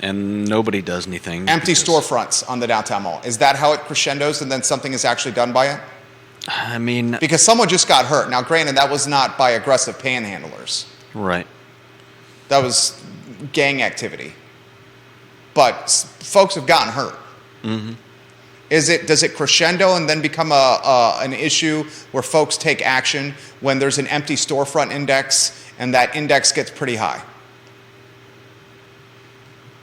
And nobody does anything. Empty because- storefronts on the downtown mall. Is that how it crescendos and then something is actually done by it? I mean, Because someone just got hurt. Now, granted, that was not by aggressive panhandlers. right. That was gang activity. But folks have gotten hurt. Mm-hmm. Does it crescendo and then become an issue where folks take action when there's an empty storefront index and that index gets pretty high?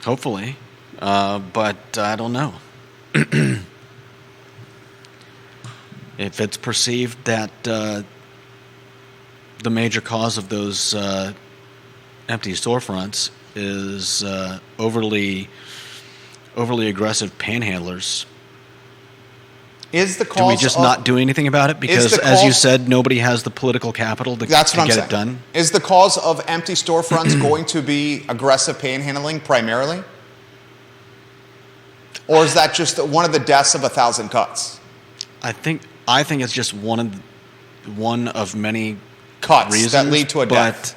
Hopefully. But I don't know. If it's perceived that the major cause of those empty storefronts is overly aggressive panhandlers, Is the do cause we just of, not do anything about it? Because, the as you cause- said, nobody has the political capital to That's what I'm get saying. it done. Is the cause of empty storefronts going to be aggressive panhandling primarily? Or is that just one of the deaths of 1,000 cuts? I think it's just one of many Cuts reasons that lead to a death.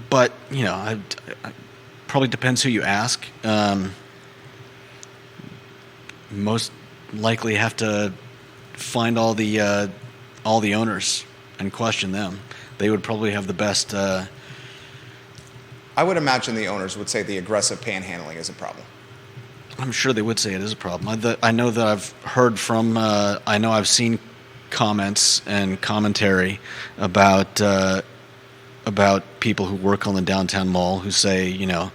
But I probably depends who you ask. Most likely have to find all the owners and question them. They would probably have the best. I would imagine the owners would say the aggressive panhandling is a problem. I'm sure they would say it is a problem. I know that I've heard from, I know I've seen comments and commentary about people who work on the downtown mall who say, you know,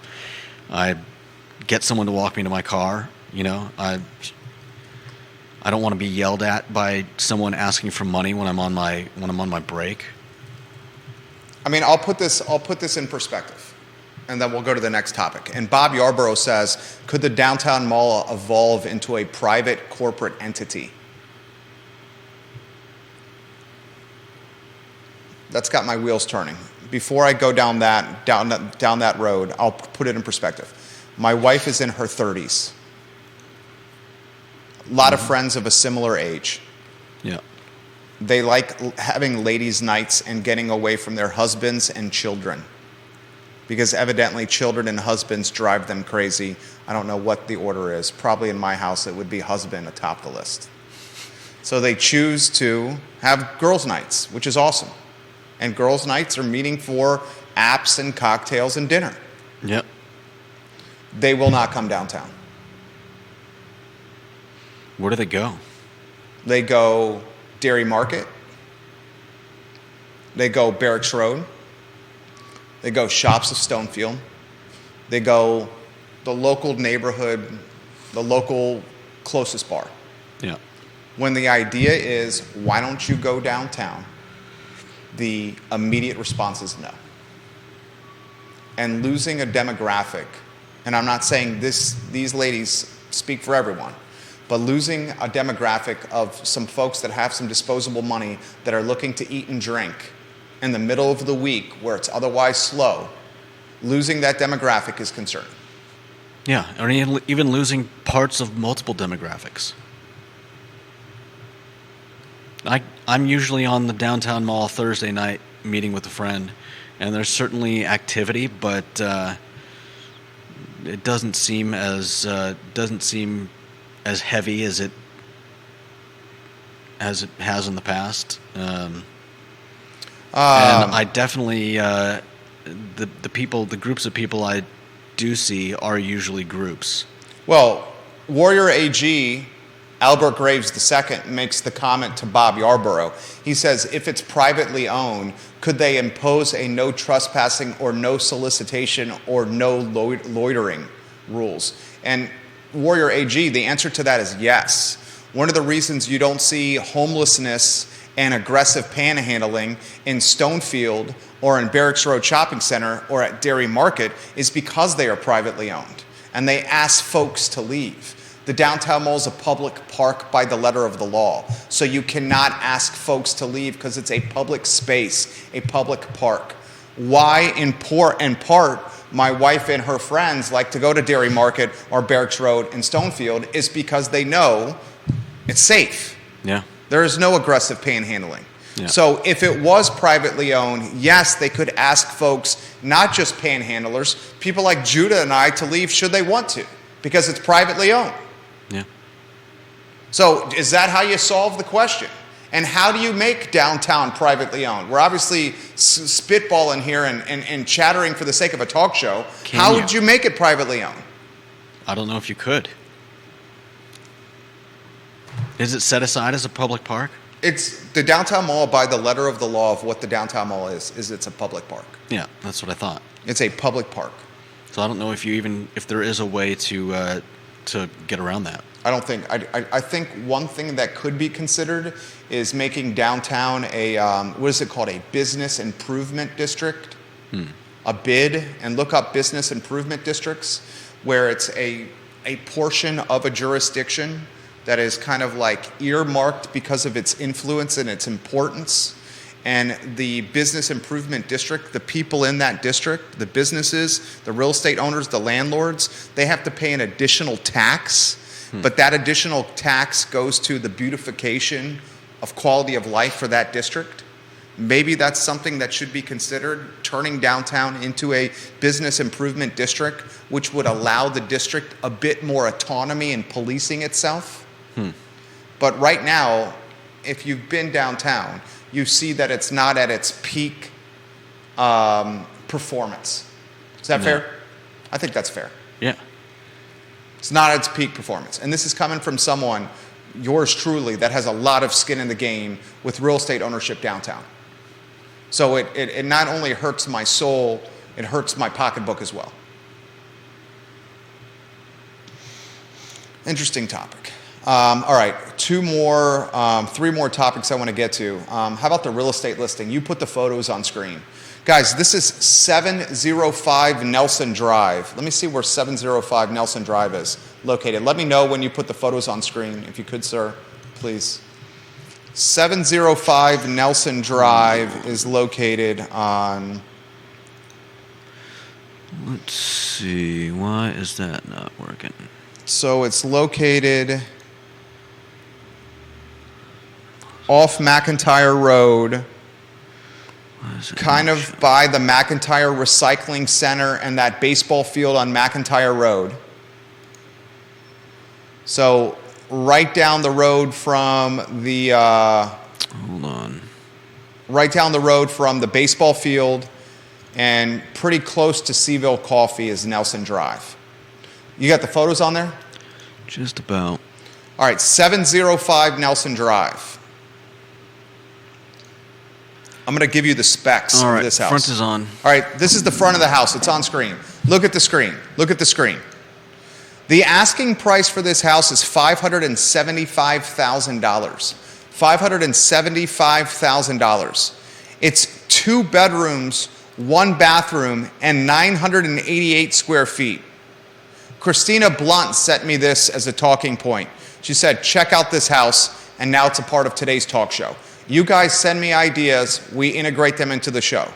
I get someone to walk me to my car. You know, I don't want to be yelled at by someone asking for money when I'm on my break. I mean, I'll put this in perspective, and then we'll go to the next topic. And Bob Yarborough says, could the downtown mall evolve into a private corporate entity? That's got my wheels turning. Before I go down that road, I'll put it in perspective. My wife is in her 30s. A lot of friends of a similar age. Yeah. They like having ladies' nights and getting away from their husbands and children. Because evidently children and husbands drive them crazy. I don't know what the order is. Probably in my house it would be husband atop the list. So they choose to have girls' nights, which is awesome. And girls' nights are meeting for apps and cocktails and dinner. Yep. They will not come downtown. Where do they go? They go Dairy Market. They go Barracks Road. They go Shops of Stonefield. They go the local neighborhood, the local closest bar. Yeah. When the idea is, why don't you go downtown? The immediate response is no. And losing a demographic, and I'm not saying these ladies speak for everyone, but losing a demographic of some folks that have some disposable money that are looking to eat and drink in the middle of the week where it's otherwise slow, losing that demographic is concerning. Yeah, or even losing parts of multiple demographics. I'm usually on the downtown mall Thursday night meeting with a friend, and there's certainly activity, but it doesn't seem as heavy as it has in the past. And I definitely the groups of people I do see are usually groups. Well, Warrior AG Albert Graves II makes the comment to Bob Yarborough. He says, if it's privately owned, could they impose a no trespassing or no solicitation or no loitering rules? And Warrior AG, the answer to that is yes. One of the reasons you don't see homelessness and aggressive panhandling in Stonefield or in Barracks Road Shopping Center or at Dairy Market is because they are privately owned and they ask folks to leave. The downtown mall is a public park by the letter of the law. So you cannot ask folks to leave because it's a public space, a public park. Why, in part, my wife and her friends like to go to Dairy Market or Barracks Road in Stonefield is because they know it's safe. Yeah. There is no aggressive panhandling. Yeah. So if it was privately owned, yes, they could ask folks, not just panhandlers, people like Judah and I to leave should they want to, because it's privately owned. Yeah. So is that how you solve the question? And how do you make downtown privately owned? We're obviously spitballing here and chattering for the sake of a talk show. How would you make it privately owned? I don't know if you could. Is it set aside as a public park? It's the downtown mall by the letter of the law of what the downtown mall is it's a public park. Yeah, that's what I thought. It's a public park. So I don't know if there is a way to get around that. I don't think. I think one thing that could be considered is making downtown a what is it called? A business improvement district. A BID, and look up business improvement districts, where it's a portion of a jurisdiction that is kind of like earmarked because of its influence and its importance. And the business improvement district, the people in that district, the businesses, the real estate owners, the landlords, they have to pay an additional tax. But that additional tax goes to the beautification of quality of life for that district. Maybe that's something that should be considered, turning downtown into a business improvement district, which would allow the district a bit more autonomy in policing itself. But right now, if you've been downtown, you see that it's not at its peak performance. Is that fair? I think that's fair. Yeah. It's not at its peak performance. And this is coming from someone, yours truly, that has a lot of skin in the game with real estate ownership downtown. So it not only hurts my soul, it hurts my pocketbook as well. Interesting topic. All right, three more topics I want to get to. How about the real estate listing? You put the photos on screen. Guys, this is 705 Nelson Drive. Let me see where 705 Nelson Drive is located. Let me know when you put the photos on screen, if you could, sir, please. 705 Nelson Drive is located on... Let's see, why is that not working? So it's located off McIntyre Road, kind of by the McIntyre Recycling Center and that baseball field on McIntyre Road. So right down the road from the... Hold on. Right down the road from the baseball field and pretty close to CVille Coffee is Nelson Drive. You got the photos on there? Just about. All right, 705 Nelson Drive. I'm going to give you the specs All right, of this house. front is on. All right, this is the front of the house. It's on screen. Look at the screen. Look at the screen. The asking price for this house is $575,000. $575,000. It's 2 bedrooms, 1 bathroom, and 988 square feet. Christina Blunt sent me this as a talking point. She said, check out this house, and now it's a part of today's talk show. You guys send me ideas, we integrate them into the show.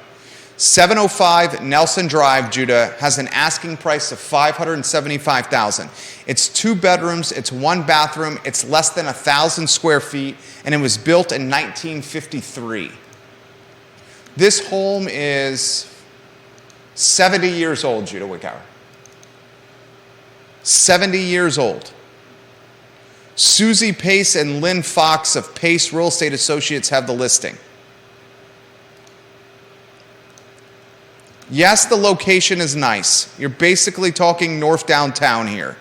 705 Nelson Drive, Judah, has an asking price of $575,000. It's 2 bedrooms, it's 1 bathroom, it's less than 1,000 square feet, and it was built in 1953. This home is 70 years old, Judah Wickauer. 70 years old. Susie Pace and Lynn Fox of Pace Real Estate Associates have the listing. Yes, the location is nice. You're basically talking north downtown here.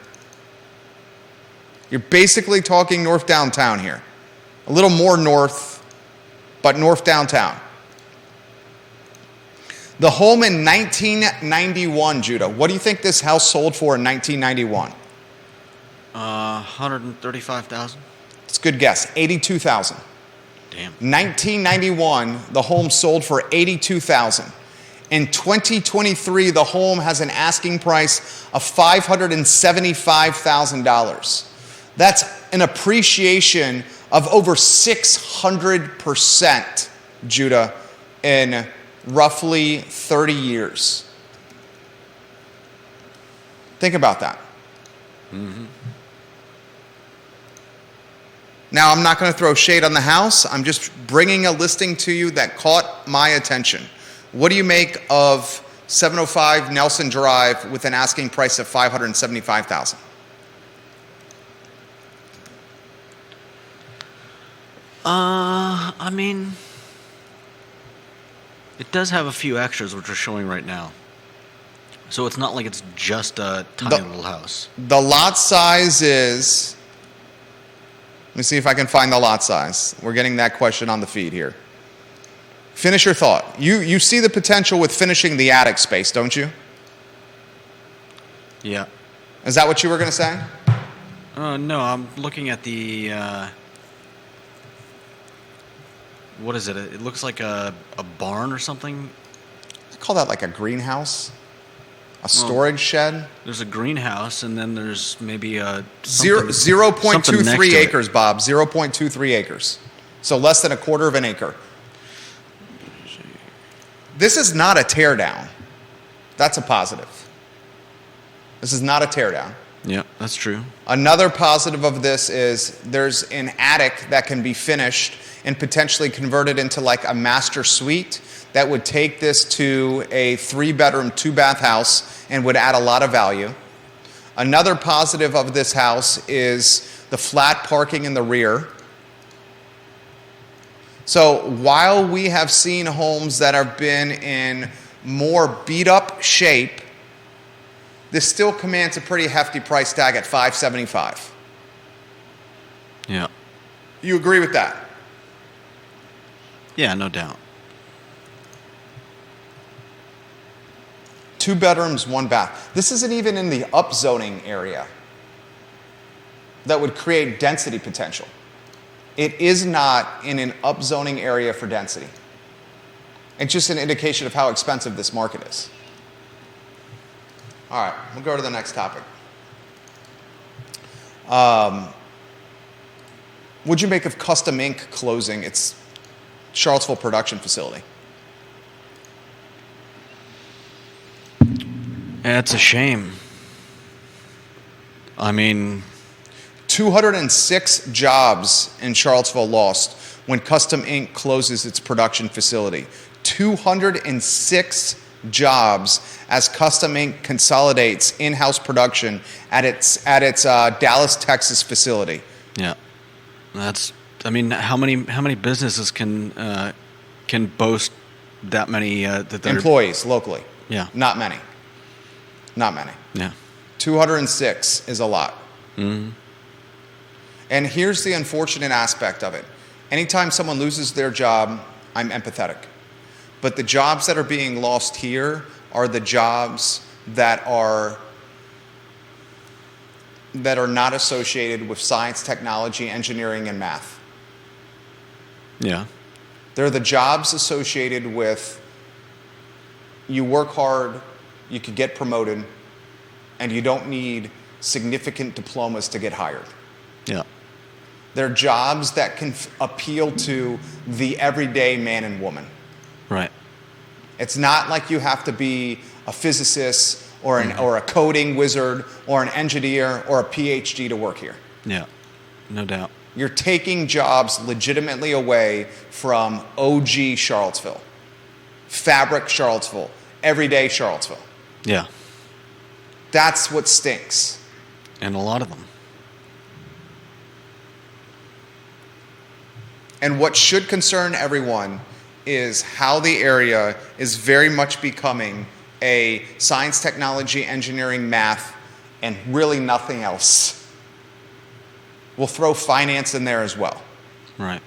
You're basically talking north downtown here. A little more north, but north downtown. The home in 1991, Judah. What do you think this house sold for in 1991? 135,000. It's a good guess. 82,000. Damn. 1991, the home sold for 82,000. In 2023, the home has an asking price of $575,000. That's an appreciation of over 600%, Judah, in roughly 30 years. Think about that. Mm-hmm. Now, I'm not going to throw shade on the house. I'm just bringing a listing to you that caught my attention. What do you make of 705 Nelson Drive with an asking price of $575,000? I mean, it does have a few extras which are showing right now. So it's not like it's just a tiny little house. The lot size is... Let me see if I can find the lot size. We're getting that question on the feed here. Finish your thought. You see the potential with finishing the attic space, don't you? Yeah. Is that what you were going to say? No, I'm looking at the... what is it? It looks like a barn or something. I call that like a greenhouse? A storage shed? There's a greenhouse, and then there's maybe a... 0.23 acres, Bob. 0.23 acres. So less than a quarter of an acre. This is not a teardown. That's a positive. This is not a teardown. Yeah, that's true. Another positive of this is there's an attic that can be finished and potentially converted into like a master suite that would take this to a 3-bedroom, 2-bath house and would add a lot of value. Another positive of this house is the flat parking in the rear. So while we have seen homes that have been in more beat up shape, this still commands a pretty hefty price tag at $575. Yeah. You agree with that? Yeah, no doubt. 2 bedrooms, 1 bath. This isn't even in the upzoning area that would create density potential. It is not in an upzoning area for density. It's just an indication of how expensive this market is. All right, we'll go to the next topic. What'd you make of Customink closing its Charlottesville production facility? It's a shame. I mean, 206 jobs in Charlottesville lost when Customink closes its production facility. 206 jobs as Customink consolidates in-house production at its Dallas, Texas facility. yeah. That's. I mean, how many businesses can boast that many that they're Employees locally. Yeah. Not many. Not many. Yeah. 206 is a lot. Mm-hmm. And here's the unfortunate aspect of it. Anytime someone loses their job, I'm empathetic. But the jobs that are being lost here are the jobs that are not associated with science, technology, engineering, and math. Yeah. They're the jobs associated with you work hard, you could get promoted, and you don't need significant diplomas to get hired. Yeah. They're jobs that can appeal to the everyday man and woman. Right. It's not like you have to be a physicist or a coding wizard or an engineer or a PhD to work here. Yeah. No doubt. You're taking jobs legitimately away from OG Charlottesville, fabric Charlottesville, everyday Charlottesville. Yeah. That's what stinks. And a lot of them. And what should concern everyone is how the area is very much becoming a science, technology, engineering, math, and really nothing else. We'll throw finance in there as well. Right.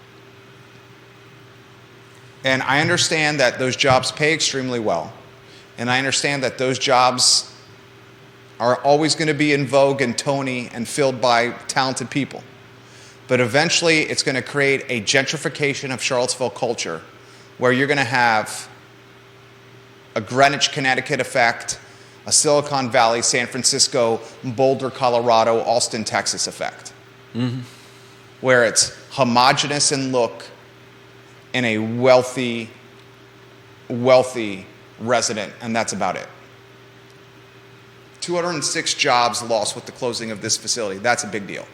And I understand that those jobs pay extremely well. And I understand that those jobs are always going to be in vogue and Tony and filled by talented people. But eventually it's going to create a gentrification of Charlottesville culture where you're going to have a Greenwich, Connecticut effect, a Silicon Valley, San Francisco, Boulder, Colorado, Austin, Texas effect. Mm-hmm. Where it's homogenous in look and a wealthy resident, and that's about it. 206 jobs lost with the closing of this facility. That's a big deal.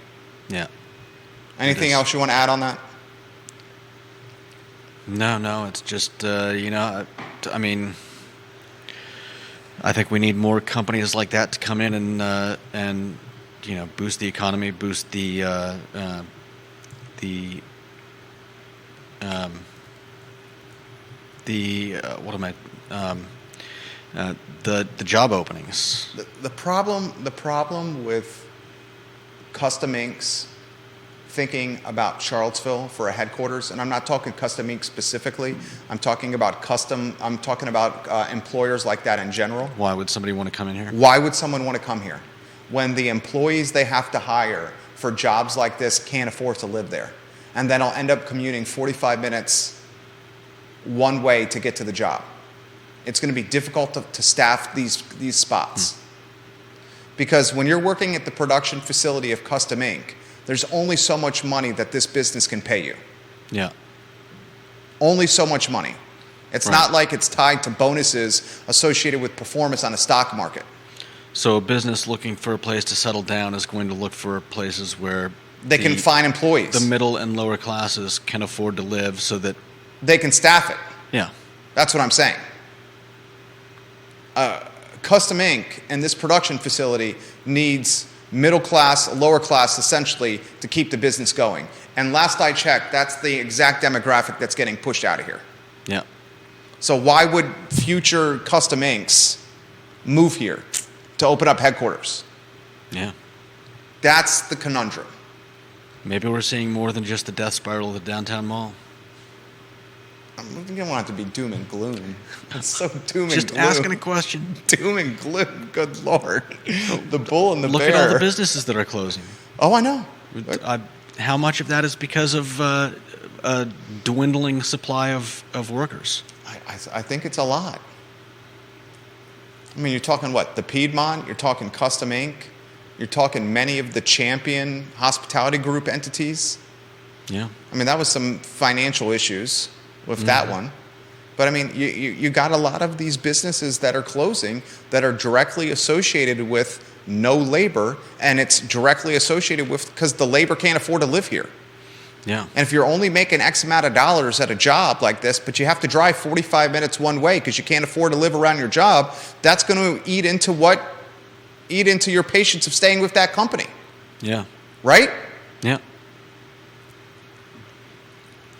Yeah. Anything else you want to add on that? No, it's just, I mean, I think we need more companies like that to come in and boost the economy, boost the job openings. The problem with Customink's thinking about Charlottesville for a headquarters, and I'm not talking Customink specifically. I'm talking about employers like that in general. Why would somebody want to come in here? Why would someone want to come here when the employees they have to hire for jobs like this can't afford to live there? And then I'll end up commuting 45 minutes one way to get to the job. It's going to be difficult to staff these spots. Because when you're working at the production facility of Customink, there's only so much money that this business can pay you. Yeah. Only so much money. It's not like it's tied to bonuses associated with performance on a stock market. So a business looking for a place to settle down is going to look for places where they can find employees. The middle and lower classes can afford to live so that they can staff it. Yeah. That's what I'm saying. Customink and this production facility needs middle class, lower class, essentially, to keep the business going. And last I checked, that's the exact demographic that's getting pushed out of here. Yeah. So why would future Custominks move here? to open up headquarters. Yeah. That's the conundrum. Maybe we're seeing more than just the death spiral of the downtown mall. You don't want it to be doom and gloom. It's so doom and Just gloom. asking a question. Doom and gloom. Good Lord. The bull and the Look bear. at all the businesses that are closing. Oh, I know. How much of that is because of a dwindling supply of workers? I think it's a lot. I mean, you're talking what? The Piedmont, you're talking Customink, you're talking many of the Champion Hospitality Group entities. Yeah. I mean, that was some financial issues with that one. But I mean, you got a lot of these businesses that are closing that are directly associated with no labor, and it's directly associated with because the labor can't afford to live here. Yeah. And if you're only making X amount of dollars at a job like this, but you have to drive 45 minutes one way because you can't afford to live around your job, that's going to eat into your patience of staying with that company. Yeah. Right? Yeah.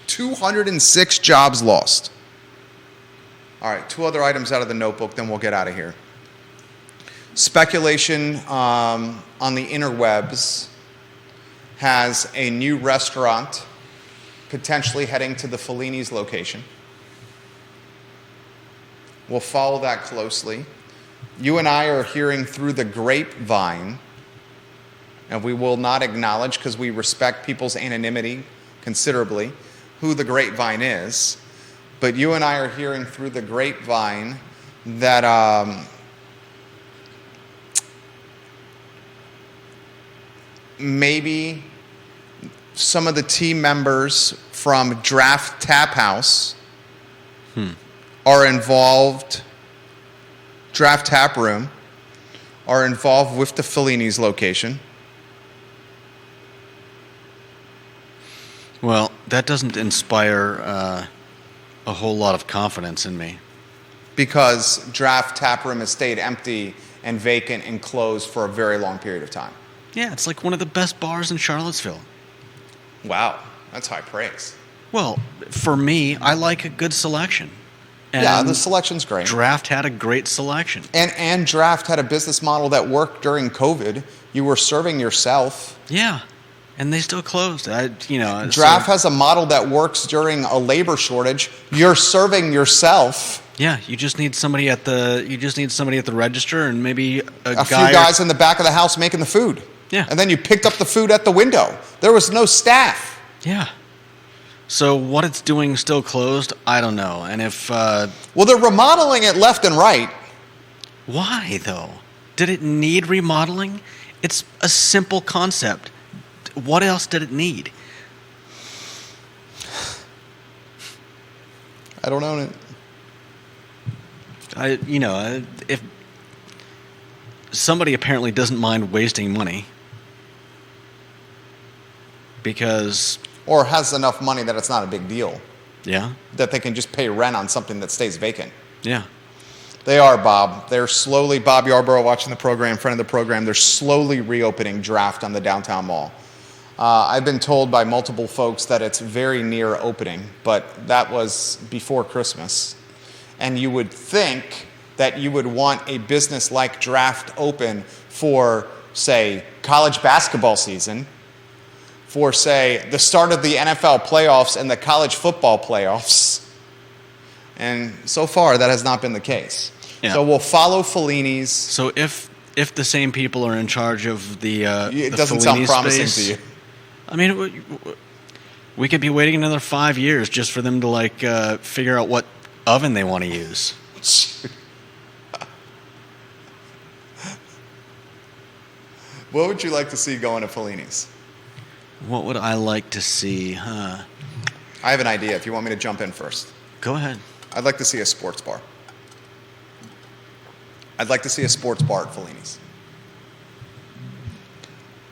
206 jobs lost. All right, 2 other items out of the notebook, then we'll get out of here. Speculation on the interwebs has a new restaurant potentially heading to the Fellini's location. We'll follow that closely. You and I are hearing through the grapevine, and we will not acknowledge, because we respect people's anonymity considerably, who the grapevine is. But you and I are hearing through the grapevine that maybe some of the team members from Draft Tap House are involved, Draft Tap Room, are involved with the Fellini's location. Well, that doesn't inspire a whole lot of confidence in me. Because Draft Tap Room has stayed empty and vacant and closed for a very long period of time. Yeah, it's like one of the best bars in Charlottesville. Wow, that's high praise. Well, for me, I like a good selection. And Yeah, the selection's great. Draft had a great selection. And Draft had a business model that worked during COVID. You were serving yourself. Yeah, and they still closed. Draft has a model that works during a labor shortage. You're serving yourself. Yeah, you just need somebody at the register and maybe A few guys in the back of the house making the food. Yeah. And then you picked up the food at the window. There was no staff. Yeah. So what it's doing still closed, I don't know. And if Well, they're remodeling it left and right. why though? Did it need remodeling? It's a simple concept. What else did it need? I don't own it. If somebody apparently doesn't mind wasting money because Or has enough money that it's not a big deal. yeah, That they can just pay rent on something that stays vacant. yeah. They are, Bob. They're slowly, Bob Yarborough watching the program, friend of the program, they're slowly reopening Draft on the downtown mall. I've been told by multiple folks that it's very near opening, but that was before Christmas. And you would think that you would want a business like Draft open for, say, college basketball season, for, say, the start of the NFL playoffs and the college football playoffs. And so far, that has not been the case. Yeah. So we'll follow Fellini's. So if the same people are in charge of the It the doesn't sound Fellini promising space, to you. I mean, we could be waiting another 5 years just for them to figure out what oven they want to use. What would you like to see going to Fellini's? What would I like to see? Huh? I have an idea if you want me to jump in first. Go ahead. I'd like to see a sports bar. I'd like to see a sports bar at Fellini's.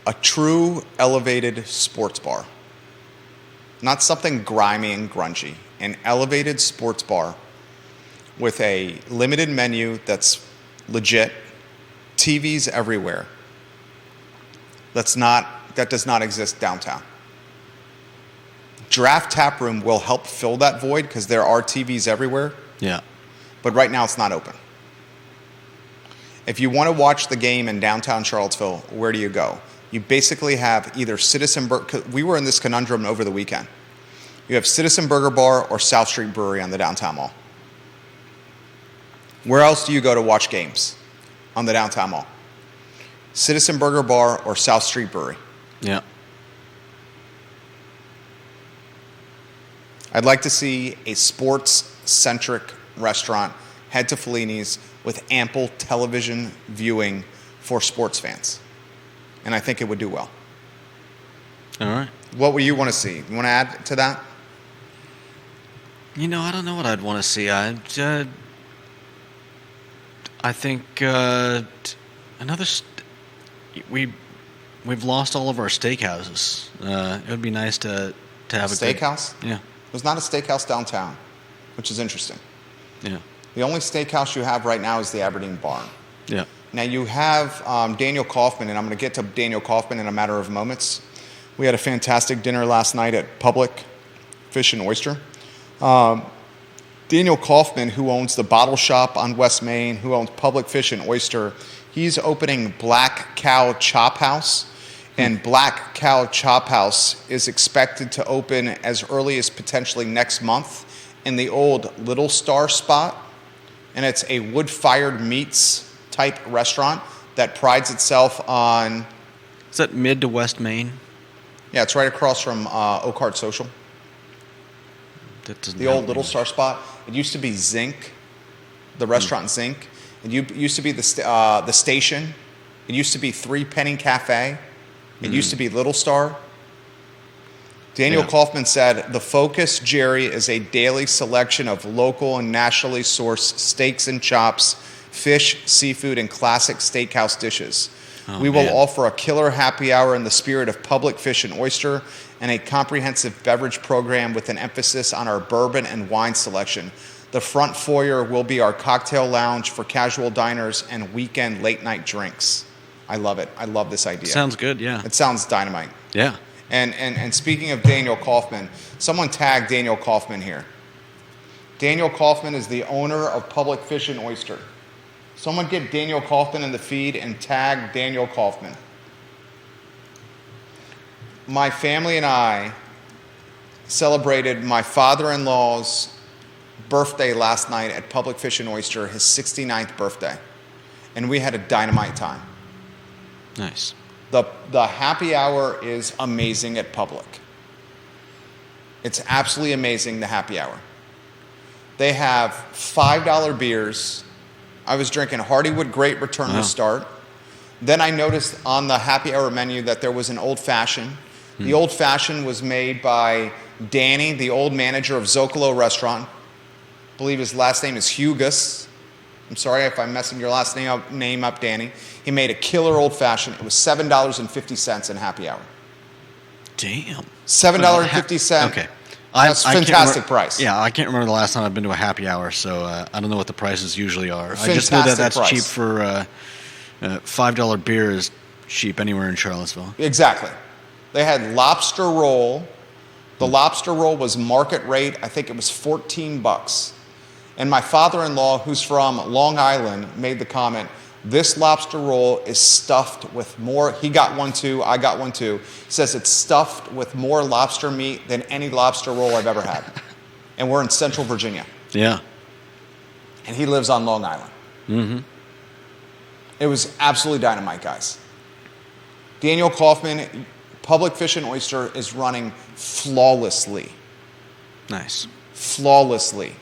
A true elevated sports bar. Not something grimy and grungy. An elevated sports bar with a limited menu that's legit, TVs everywhere. That does not exist downtown. Draft Tap Room will help fill that void because there are TVs everywhere, Yeah. but right now it's not open. If you want to watch the game in downtown Charlottesville, where do you go? You basically have either Citizen Burger. We were in this conundrum over the weekend. You have Citizen Burger Bar or South Street Brewery on the downtown mall. Where else do you go to watch games on the downtown mall? Citizen Burger Bar or South Street Brewery. Yeah. I'd like to see a sports-centric restaurant head to Fellini's with ample television viewing for sports fans. And I think it would do well. All right. What would you want to see? You want to add to that? You know, I don't know what I'd want to see. I think we've lost all of our steakhouses. It would be nice to have a Steakhouse? Yeah. There's not a steakhouse downtown, which is interesting. Yeah. The only steakhouse you have right now is the Aberdeen Barn. Yeah. Now you have Daniel Kaufman, and I'm going to get to Daniel Kaufman in a matter of moments. We had a fantastic dinner last night at Public Fish and Oyster. Daniel Kaufman, who owns the Bottle Shop on West Main, who owns Public Fish and Oyster, he's opening Black Cow Chop House. And Black Cow Chop House is expected to open as early as potentially next month in the old Little Star spot. And it's a wood-fired meats type restaurant that prides itself on... Is that mid to West Main? Yeah, it's right across from Oak Heart Social. That doesn't The old Little Star spot. It used to be Zinc, the restaurant Zinc. It used to be the station. It used to be Three Penny Cafe. It used to be Little Star. Daniel Kaufman said, "The focus, Jerry, is a daily selection of local and nationally sourced steaks and chops, fish, seafood, and classic steakhouse dishes. We will offer a killer happy hour in the spirit of Public Fish and Oyster and a comprehensive beverage program with an emphasis on our bourbon and wine selection. The front foyer will be our cocktail lounge for casual diners and weekend late-night drinks." I love it. I love this idea. Sounds good, yeah. It sounds dynamite. Yeah. And speaking of Daniel Kaufman, someone tag Daniel Kaufman here. Daniel Kaufman is the owner of Public Fish and Oyster. Someone get Daniel Kaufman in the feed and tag Daniel Kaufman. My family and I celebrated my father-in-law's birthday last night at Public Fish and Oyster, his 69th birthday. And we had a dynamite time. Nice. The happy hour is amazing at Public. It's absolutely amazing, the happy hour. They have $5 beers. I was drinking Hardywood Great Return to Start. Then I noticed on the happy hour menu that there was an old fashioned. The old fashioned was made by Danny, the old manager of Zocalo Restaurant. I believe his last name is Hugus. I'm sorry if I'm messing your last name up, Danny. He made a killer old fashioned. It was $7.50 in happy hour. Damn. $7.50. Okay. That's a fantastic price. Yeah, I can't remember the last time I've been to a happy hour, so I don't know what the prices usually are. I Fantastic just know that that's price. cheap for $5 beer is cheap anywhere in Charlottesville. Exactly. They had lobster roll. The lobster roll was market rate. I think it was $14. And my father-in-law, who's from Long Island, made the comment, this lobster roll is stuffed with more. He got one too. I got one too. He says it's stuffed with more lobster meat than any lobster roll I've ever had. And we're in Central Virginia. Yeah. And he lives on Long Island. Mm-hmm. It was absolutely dynamite, guys. Daniel Kaufman, Public Fish and Oyster, is running flawlessly. Nice. Flawlessly.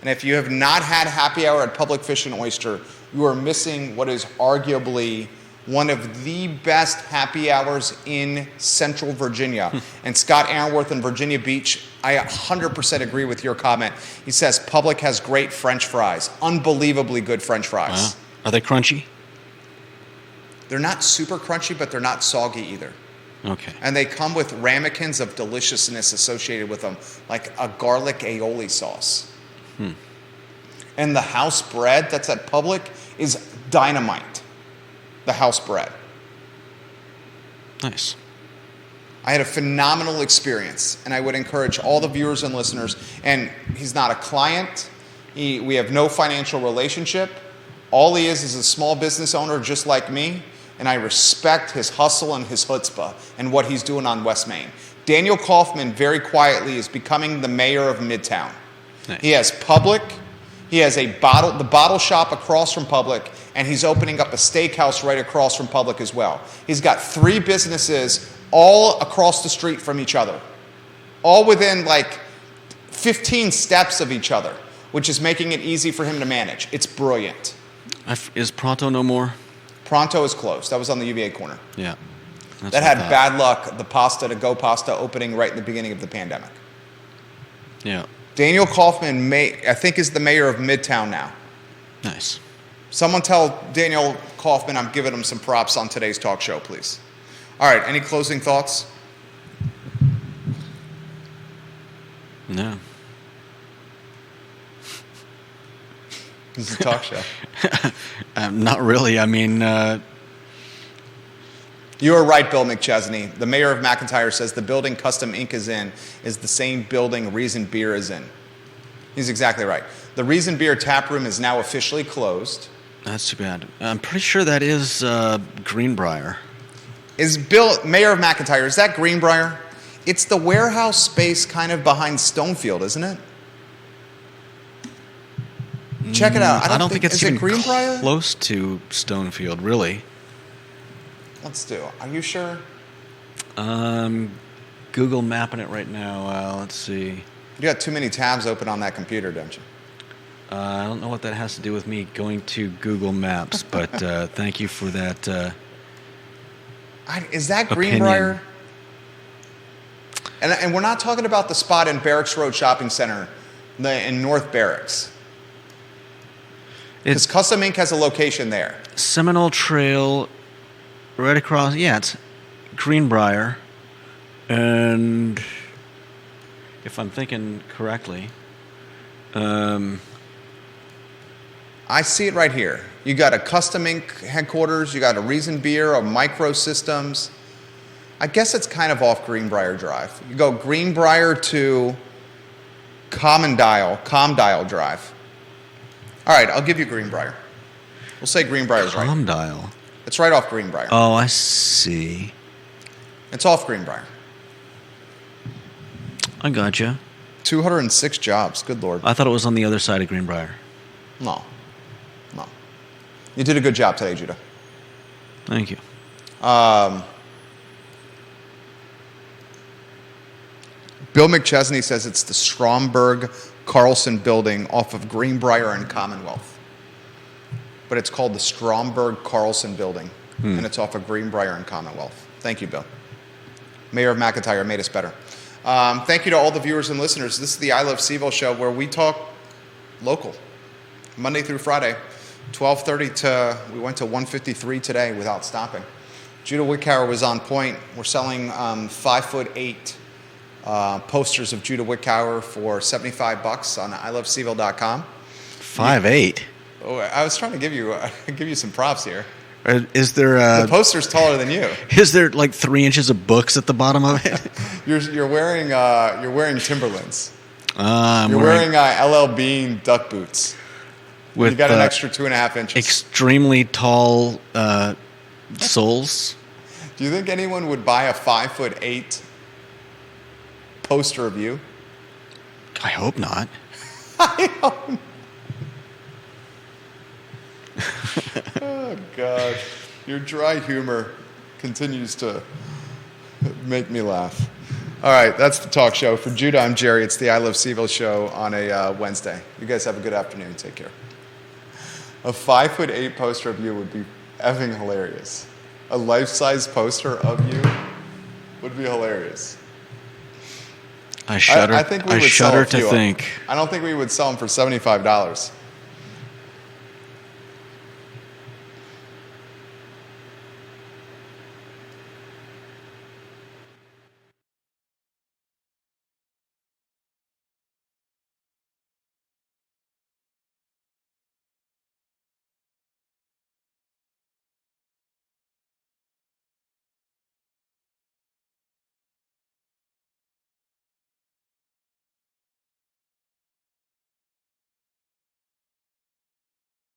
And if you have not had happy hour at Public Fish and Oyster, you are missing what is arguably one of the best happy hours in Central Virginia. And Scott Aaronworth in Virginia Beach, I 100% agree with your comment. He says Public has great French fries, unbelievably good French fries. Wow. Are they crunchy? They're not super crunchy, but they're not soggy either. Okay. And they come with ramekins of deliciousness associated with them, like a garlic aioli sauce. And the house bread that's at Public is dynamite. The house bread. Nice. I had a phenomenal experience, and I would encourage all the viewers and listeners, and he's not a client, We have no financial relationship. All he is a small business owner just like me, and I respect his hustle and his chutzpah and what he's doing on West Main. Daniel Kaufman, very quietly, is becoming the mayor of Midtown. Nice. He has Public, he has the bottle shop across from Public, and he's opening up a steakhouse right across from Public as well. He's got 3 businesses all across the street from each other, all within like 15 steps of each other, which is making it easy for him to manage. It's brilliant. Is Pronto no more? Pronto is closed. That was on the UVA corner. Yeah. That's That what I had thought. bad luck, the Pasta to Go Pasta opening right in the beginning of the pandemic. Yeah. Daniel Kaufman, I think, is the mayor of Midtown now. Nice. Someone tell Daniel Kaufman I'm giving him some props on today's talk show, please. All right, any closing thoughts? No. This is a talk show. Not really. I mean, You are right, Bill McChesney. The mayor of McIntyre says the building Customink is in is the same building Reason Beer is in. He's exactly right. The Reason Beer tap room is now officially closed. that's too bad. I'm pretty sure that is Greenbrier. Is mayor of McIntyre, is that Greenbrier? It's the warehouse space kind of behind Stonefield, isn't it? Check it out. I don't think it's is even it Greenbrier? close to Stonefield, really. Let's do. Are you sure? Google mapping it right now. Let's see. You got too many tabs open on that computer, don't you? I don't know what that has to do with me going to Google Maps, but thank you for that. Is that Opinion. Greenbrier? And we're not talking about the spot in Barracks Road Shopping Center in North Barracks. Because It's Custom Ink has a location there. Seminole Trail, right across. Yeah, it's Greenbrier, and if I'm thinking correctly, I see it right here. You got a Custom Ink headquarters, you got a Reason Beer, a Micro Systems. I guess it's kind of off Greenbrier Drive. You go Greenbrier to Comdial Drive. All right, I'll give you Greenbrier. We'll say Greenbrier's right. Comdial. It's right off Greenbrier. Oh, I see. It's off Greenbrier. I gotcha. 206 jobs. Good Lord. I thought it was on the other side of Greenbrier. No. You did a good job today, Judah. Thank you. Bill McChesney says it's the Stromberg Carlson building off of Greenbrier and Commonwealth. But it's called the Stromberg Carlson building, and it's off of Greenbrier and Commonwealth. Thank you, Bill. Mayor of McIntyre made us better. Thank you to all the viewers and listeners. This is the I Love CVille Show, where we talk local, Monday through Friday, 12:30 to, we went to 153 today without stopping. Judah Wickower was on point. We're selling 5'8" posters of Judah Wickower for $75 on ilovecville.com. 5'8". Oh, I was trying to give you some props here. Is there The poster's taller than you. is there like 3 inches of books at the bottom of it? You're wearing Timberlands. I'm You're wearing LL Bean duck boots. with You got an extra 2.5 inches. extremely tall soles. Do you think anyone would buy a 5'8" poster of you? I hope not. Oh, God. Your dry humor continues to make me laugh. All right, that's the talk show. For Judah, I'm Jerry. It's the I Love CVille Show on a Wednesday. You guys have a good afternoon. Take care. A 5'8" poster of you would be effing hilarious. A life-size poster of you would be hilarious. I shudder. I think we I would sell shudder a to few of them. think. I don't think we would sell them for $75.